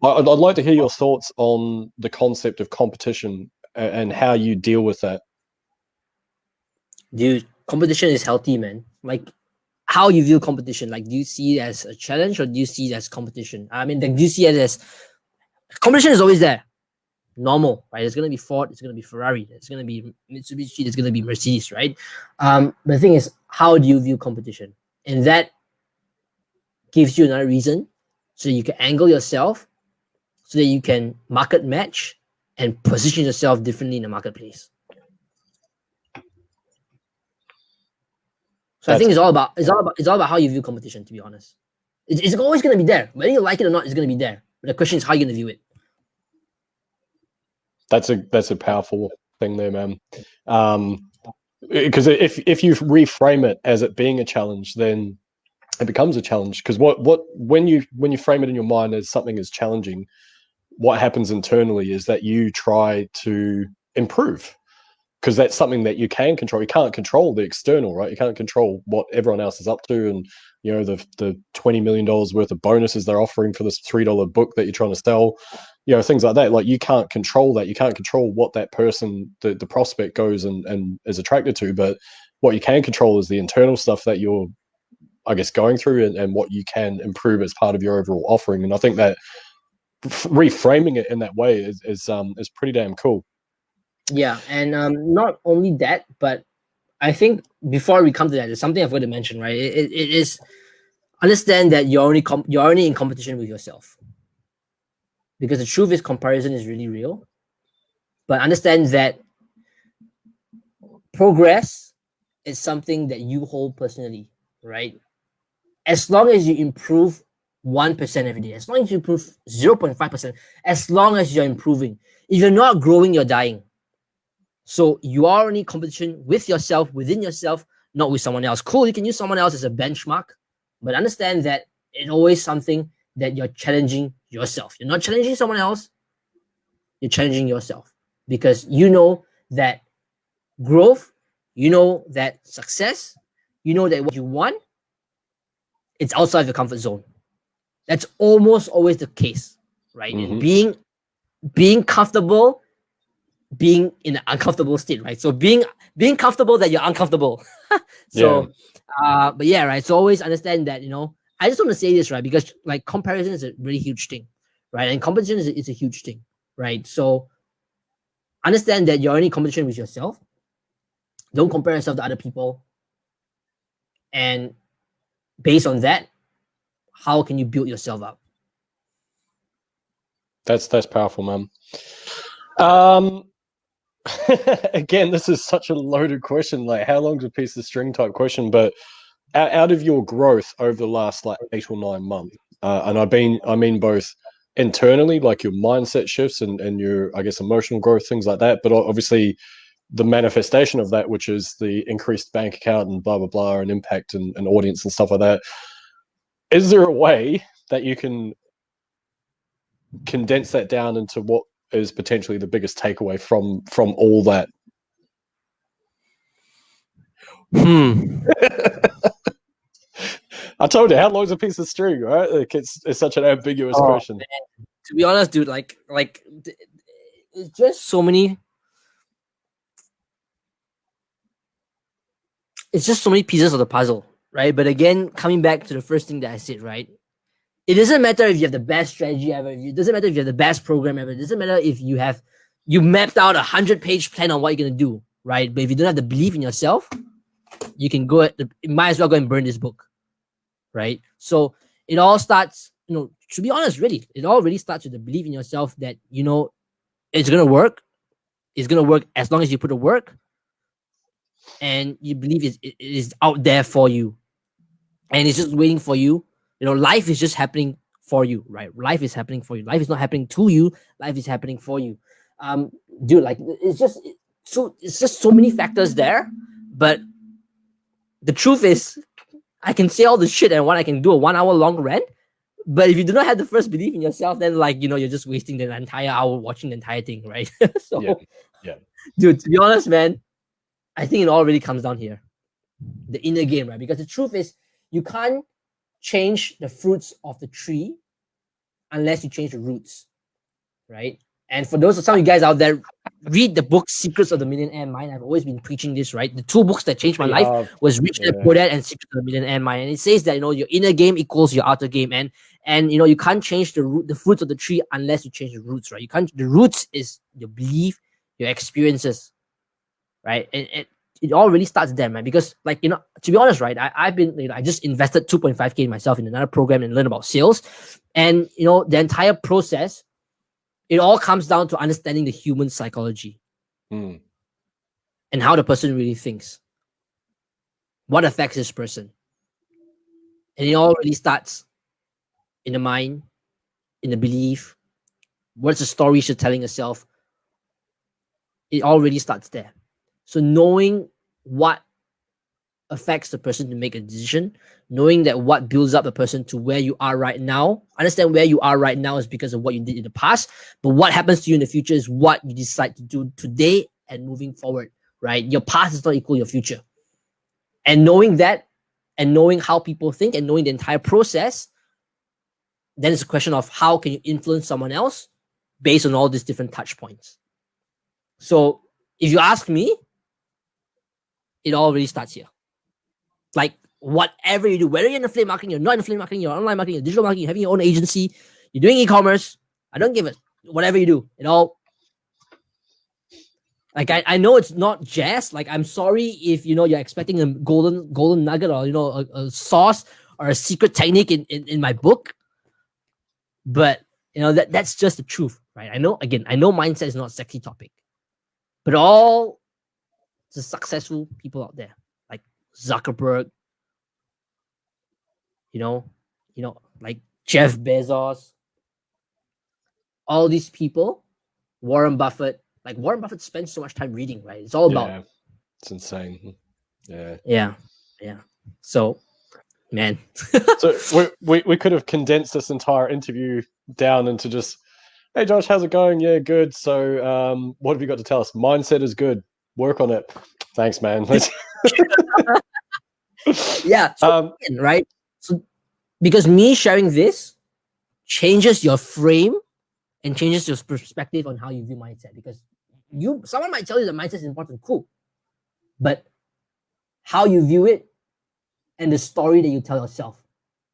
I'd like to hear your thoughts on the concept of competition and how you deal with that. Dude, competition is healthy, man. Like, how you view competition? Like, do you see it as a challenge, or do you see it as competition? I mean, like, do you see it as competition is always there? Normal, right? It's gonna be Ford, it's gonna be Ferrari, it's gonna be Mitsubishi, it's gonna be Mercedes, right? But the thing is, how do you view competition? And that gives you another reason, so you can angle yourself, so that you can market match and position yourself differently in the marketplace. So I think it's all about how you view competition. To be honest, it's always gonna be there, whether you like it or not. It's gonna be there. But the question is how you're gonna view it. That's a powerful thing there, man. Because if you reframe it as it being a challenge, then it becomes a challenge. Because when you frame it in your mind as something as challenging, what happens internally is that you try to improve, because that's something that you can control. You can't control the external, right? You can't control what everyone else is up to, and the $20 million worth of bonuses they're offering for this $3 book that you're trying to sell, things like that. Like, you can't control that. You can't control what that person, the prospect, goes and is attracted to. But what you can control is the internal stuff that you're, I guess, going through, and what you can improve as part of your overall offering. And I think that reframing it in that way is pretty damn cool. Yeah, and not only that, but I think before we come to that, there's something I've got to mention, right? It is understand that you're only in competition with yourself, because the truth is comparison is really real. But understand that progress is something that you hold personally, right? As long as you improve 1% every day, as long as you improve 0.5%, as long as you're improving, if you're not growing, you're dying. So you are only competition with yourself, within yourself, not with someone else. Cool, you can use someone else as a benchmark, but understand that it's always something that you're challenging yourself. You're not challenging someone else, you're challenging yourself, because you know that growth, you know that success, you know that what you want, it's outside the comfort zone. That's almost always the case, right? Mm-hmm. And being comfortable, being in an uncomfortable state, right? So being comfortable that you're uncomfortable. So but yeah, right. So always understand that, I just want to say this, right? Because like comparison is a really huge thing, right? And competition is a huge thing, right? So understand that you're only in competition with yourself. Don't compare yourself to other people. And based on that, how can you build yourself up? That's powerful, man. Again, this is such a loaded question. Like, how long's a piece of string type question? But out of your growth over the last like 8 or 9 months, and I mean both internally, like your mindset shifts and your, I guess, emotional growth, things like that, but obviously the manifestation of that, which is the increased bank account and blah blah blah, and impact and audience and stuff like that. Is there a way that you can condense that down into what is potentially the biggest takeaway from all that? I told you, how long's a piece of string, right? Like, it's such an ambiguous question. Man. To be honest, dude, like it's just so many. It's just so many pieces of the puzzle, right? But again, coming back to the first thing that I said, right? It doesn't matter if you have the best strategy ever. It doesn't matter if you have the best program ever. It doesn't matter if you mapped out 100-page plan on what you're gonna do, right? But if you don't have the belief in yourself, you can you might as well go and burn this book, right? So it all starts, to be honest, really, it all really starts with the belief in yourself that it's gonna work. It's gonna work as long as you put the work, and you believe it is out there for you, and it's just waiting for you. Life is just happening for you, right? Life is happening for you. Life is not happening to you. Life is happening for you. Dude, like it's just so many factors there. But the truth is, I can say all the shit and I can do a 1 hour long rant. But if you do not have the first belief in yourself, then you're just wasting the entire hour watching the entire thing, right? So, yeah. Dude, to be honest, man, I think it all really comes down here, the inner game, right? Because the truth is, you can't change the fruits of the tree unless you change the roots, right? And for some of you guys out there, read the book Secrets of the Millionaire Mind. I've always been preaching this, right? The 2 books that changed my life was Rich Dad Poor Dad and Secrets of the Millionaire Mind. And it says that your inner game equals your outer game, and you can't change the fruits of the tree unless you change the roots, right? The roots is your belief, your experiences, right? And it all really starts there, man. Because to be honest, right, I've been I just invested 2.5K myself in another program and learn about sales, and the entire process, it all comes down to understanding the human psychology and how the person really thinks, what affects this person, and it all really starts in the mind, in the belief. What's the story you're telling yourself? It all really starts there. So knowing what affects the person to make a decision, knowing that what builds up the person to where you are right now. Understand where you are right now is because of what you did in the past, but what happens to you in the future is what you decide to do today and moving forward, right? Your past is not equal to your future. And knowing that, and knowing how people think, and knowing the entire process, then it's a question of how can you influence someone else based on all these different touch points. So if you ask me, it all really starts here. Like whatever you do, whether you're in affiliate marketing, you're not in affiliate marketing, you're online marketing, you're digital marketing, you're having your own agency, you're doing e-commerce, I don't give it. Whatever you do, it all, like I know it's not jazz. Like I'm sorry if you're expecting a golden nugget or a sauce or a secret technique in my book, but that's just the truth, right? I know mindset is not a sexy topic, but all the successful people out there, like Zuckerberg, like Jeff Bezos, all these people, Warren Buffett. Like Warren Buffett spends so much time reading, right? It's all about. It's insane. Yeah. Yeah. So, man. So we could have condensed this entire interview down into just, hey Josh, how's it going? Yeah, good. So, what have you got to tell us? Mindset is good. Work on it. Thanks, man. Yeah. So, right. So, because me sharing this changes your frame and changes your perspective on how you view mindset. Because someone might tell you that mindset is important, cool, but how you view it and the story that you tell yourself,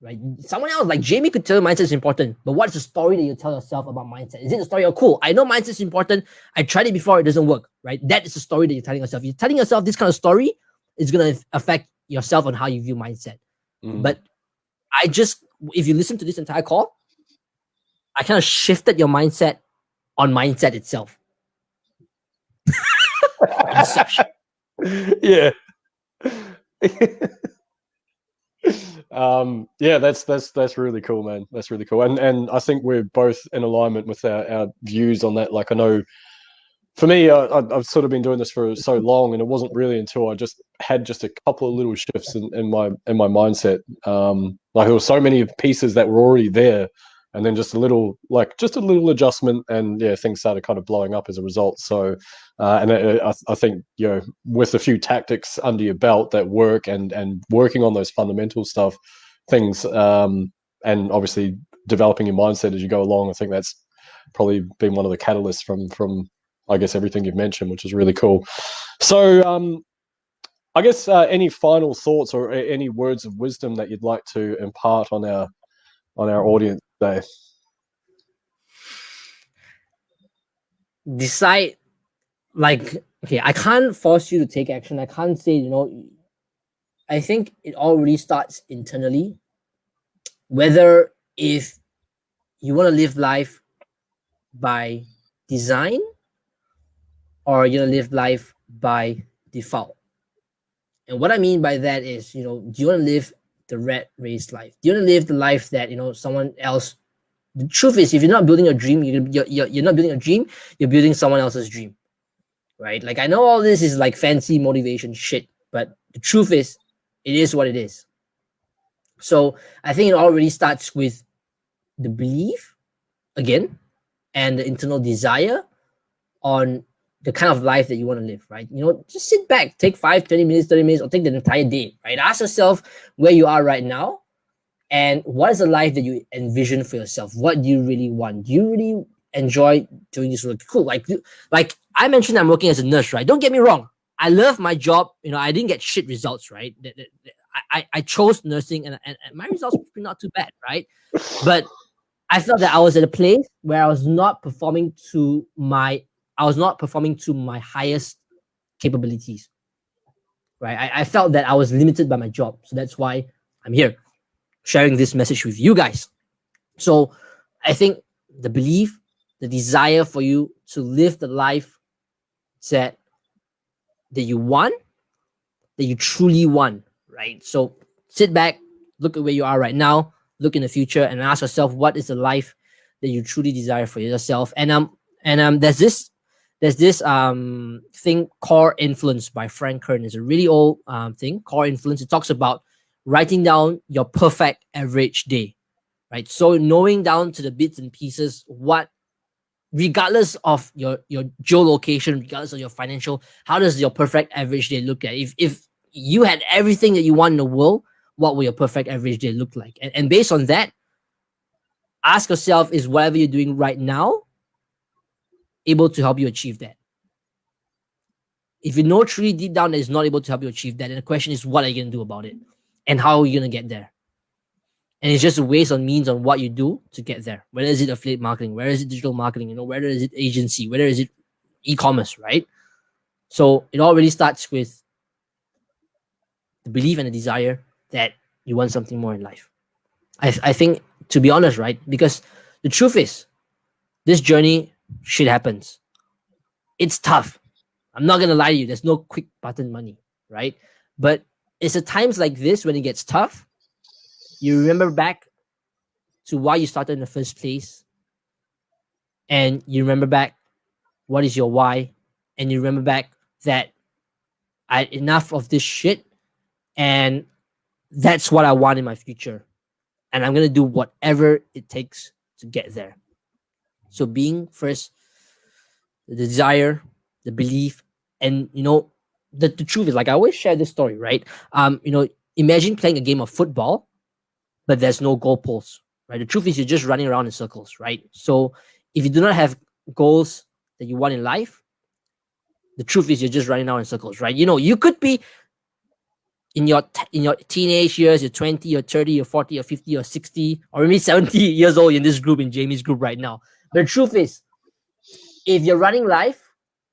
right? Someone else like Jamie could tell you mindset is important, but what's the story that you tell yourself about mindset? Is it the story of cool? I know mindset is important. I tried it before, it doesn't work, right? That is the story that you're telling yourself. You're telling yourself this kind of story is gonna affect yourself on how you view mindset. But if you listen to this entire call, I kind of shifted your mindset on mindset itself. Inception. Yeah. Yeah, that's really cool, man. That's really cool. And I think we're both in alignment with our views on that. Like I know for me, I've sort of been doing this for so long, and it wasn't really until I just had a couple of little shifts in my mindset. Like there were so many pieces that were already there, and then just a little adjustment, and yeah, things started kind of blowing up as a result. So, I think with a few tactics under your belt that work, and working on those fundamental stuff, things, and obviously developing your mindset as you go along. I think that's probably been one of the catalysts from I guess everything you've mentioned, which is really cool. So, I guess any final thoughts or any words of wisdom that you'd like to impart on our audience today? Decide, okay, I can't force you to take action. I can't say, I think it all really starts internally. Whether if you want to live life by design or you're going to live life by default. And what I mean by that is, do you want to live the rat race life? Do you want to live the life that, someone else? The truth is, if you're not building a dream, you're not building a dream, you're building someone else's dream, right? Like, I know all this is like fancy motivation shit, but the truth is, it is what it is. So I think it all really starts with the belief, again, and the internal desire on the kind of life that you want to live, right? Just sit back, take 5, 20 minutes, 30 minutes, or take the entire day, right? Ask yourself where you are right now and what is the life that you envision for yourself? What do you really want? Do you really enjoy doing this work? Cool. Like I mentioned, I'm working as a nurse, right? Don't get me wrong. I love my job. I didn't get shit results, right? I chose nursing and my results were not too bad, right? But I felt that I was at a place where I was not performing to my highest capabilities, right? I felt that I was limited by my job. So that's why I'm here sharing this message with you guys. So I think the belief, the desire for you to live the life that you want, that you truly want, right? So sit back, look at where you are right now, look in the future, and ask yourself, what is the life that you truly desire for yourself? And there's this there's this thing, Core Influence by Frank Kern. It's a really old thing, Core Influence. It talks about writing down your perfect average day, right? So knowing down to the bits and pieces what, regardless of your geolocation, regardless of your financial, how does your perfect average day look like? If you had everything that you want in the world, what will your perfect average day look like? And based on that, ask yourself, is whatever you're doing right now able to help you achieve that? If you know truly deep down that it's not able to help you achieve that, then the question is, what are you going to do about it? And how are you going to get there? And it's just a waste on means on what you do to get there. Whether is it affiliate marketing, whether is it digital marketing, whether is it agency, whether is it e-commerce, right? So it all really starts with the belief and the desire that you want something more in life. I think, to be honest, right? Because the truth is, this journey, shit happens. It's tough. I'm not gonna lie to you. There's no quick button money, right? But it's at times like this when it gets tough, you remember back to why you started in the first place, and you remember back what is your why, and you remember back that I enough of this shit, and that's what I want in my future, and I'm gonna do whatever it takes to get there. So being first, the desire, the belief, and the truth is, like I always share this story, right? Imagine playing a game of football, but there's no goalposts, right? The truth is you're just running around in circles, right? So if you do not have goals that you want in life, the truth is you're just running around in circles, right? You could be in your teenage years, you're 20, you're 30, you're 40, you're 50, you're 60, or maybe 70 years old in this group, in Jamie's group right now. But the truth is, if you're running life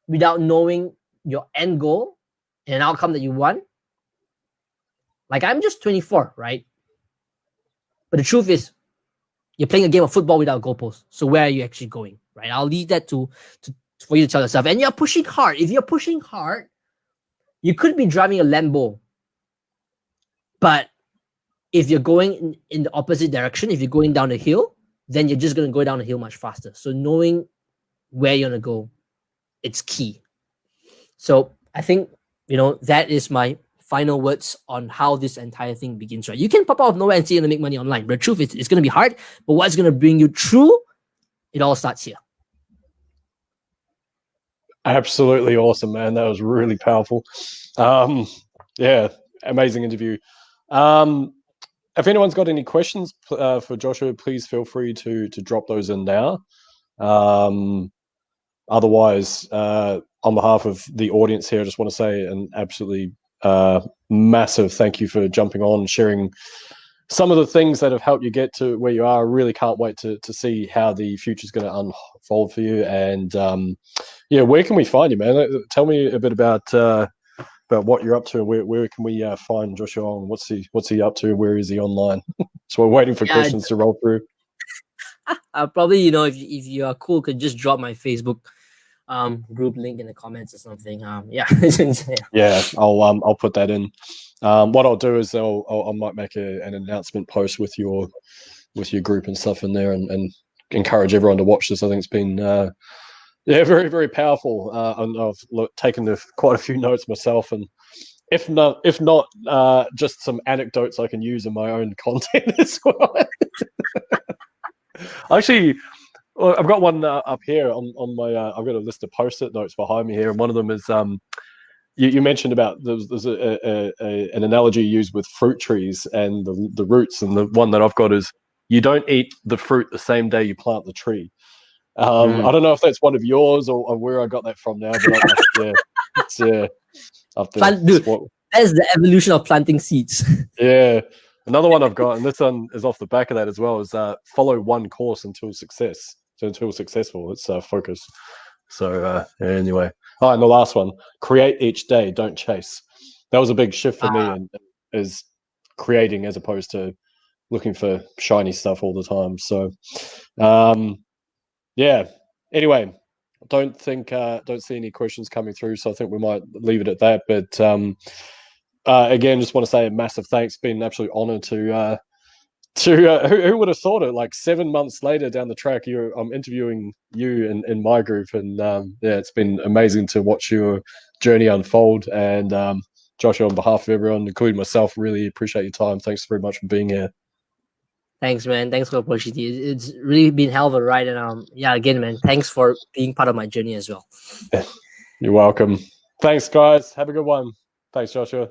without knowing your end goal and an outcome that you want, like I'm just 24, right? But the truth is, you're playing a game of football without goalposts. So where are you actually going, right? I'll leave that to for you to tell yourself. And you're pushing hard. If you're pushing hard, you could be driving a Lambo. But if you're going in the opposite direction, if you're going down the hill, then you're just going to go down the hill much faster. So knowing where you're going to go, it's key. So I think, that is my final words on how this entire thing begins, right? You can pop out of nowhere and say you're going to make money online. But the truth is, it's going to be hard. But what's going to bring you through, it all starts here. Absolutely awesome, man. That was really powerful. Yeah, amazing interview. If anyone's got any questions for Joshua, please feel free to drop those in now. Otherwise, on behalf of the audience here, I just want to say an absolutely massive thank you for jumping on and sharing some of the things that have helped you get to where you are. I really can't wait to see how the future is going to unfold for you. And where can we find you, man? Tell me a bit about what you're up to, and where can we find Joshua on? What's he up to? Where is he online? So we're waiting for questions to roll through. Probably, if you are cool, could just drop my Facebook group link in the comments or something. Yeah, I'll put that in. What I'll do is I might make an announcement post with your group and stuff in there, and encourage everyone to watch this. I think it's been very, very powerful. And I've taken quite a few notes myself, and if not, just some anecdotes I can use in my own content as well. Actually, I've got one up here on my. I've got a list of post-it notes behind me here, and one of them is you mentioned about there's an analogy used with fruit trees and the roots, and the one that I've got is you don't eat the fruit the same day you plant the tree. I don't know if that's one of yours or where I got that from now, but it's up there. Dude, that is the evolution of planting seeds. Yeah. Another one I've got, and this one is off the back of that as well, is follow one course until success. So until successful, it's focus. So anyway. Oh, and the last one, create each day, don't chase. That was a big shift for me, and is creating as opposed to looking for shiny stuff all the time. So yeah. Anyway, don't see any questions coming through, so I think we might leave it at that. But again, just want to say a massive thanks. It's been an absolute honor Who would have thought it? Like 7 months later down the track, I'm interviewing you in my group, and yeah, it's been amazing to watch your journey unfold. And Joshua, on behalf of everyone, including myself, really appreciate your time. Thanks very much for being here. Thanks, man. Thanks for the opportunity. It's really been hell of a ride, and yeah, again, man, thanks for being part of my journey as well. You're welcome. Thanks, guys. Have a good one. Thanks, Joshua.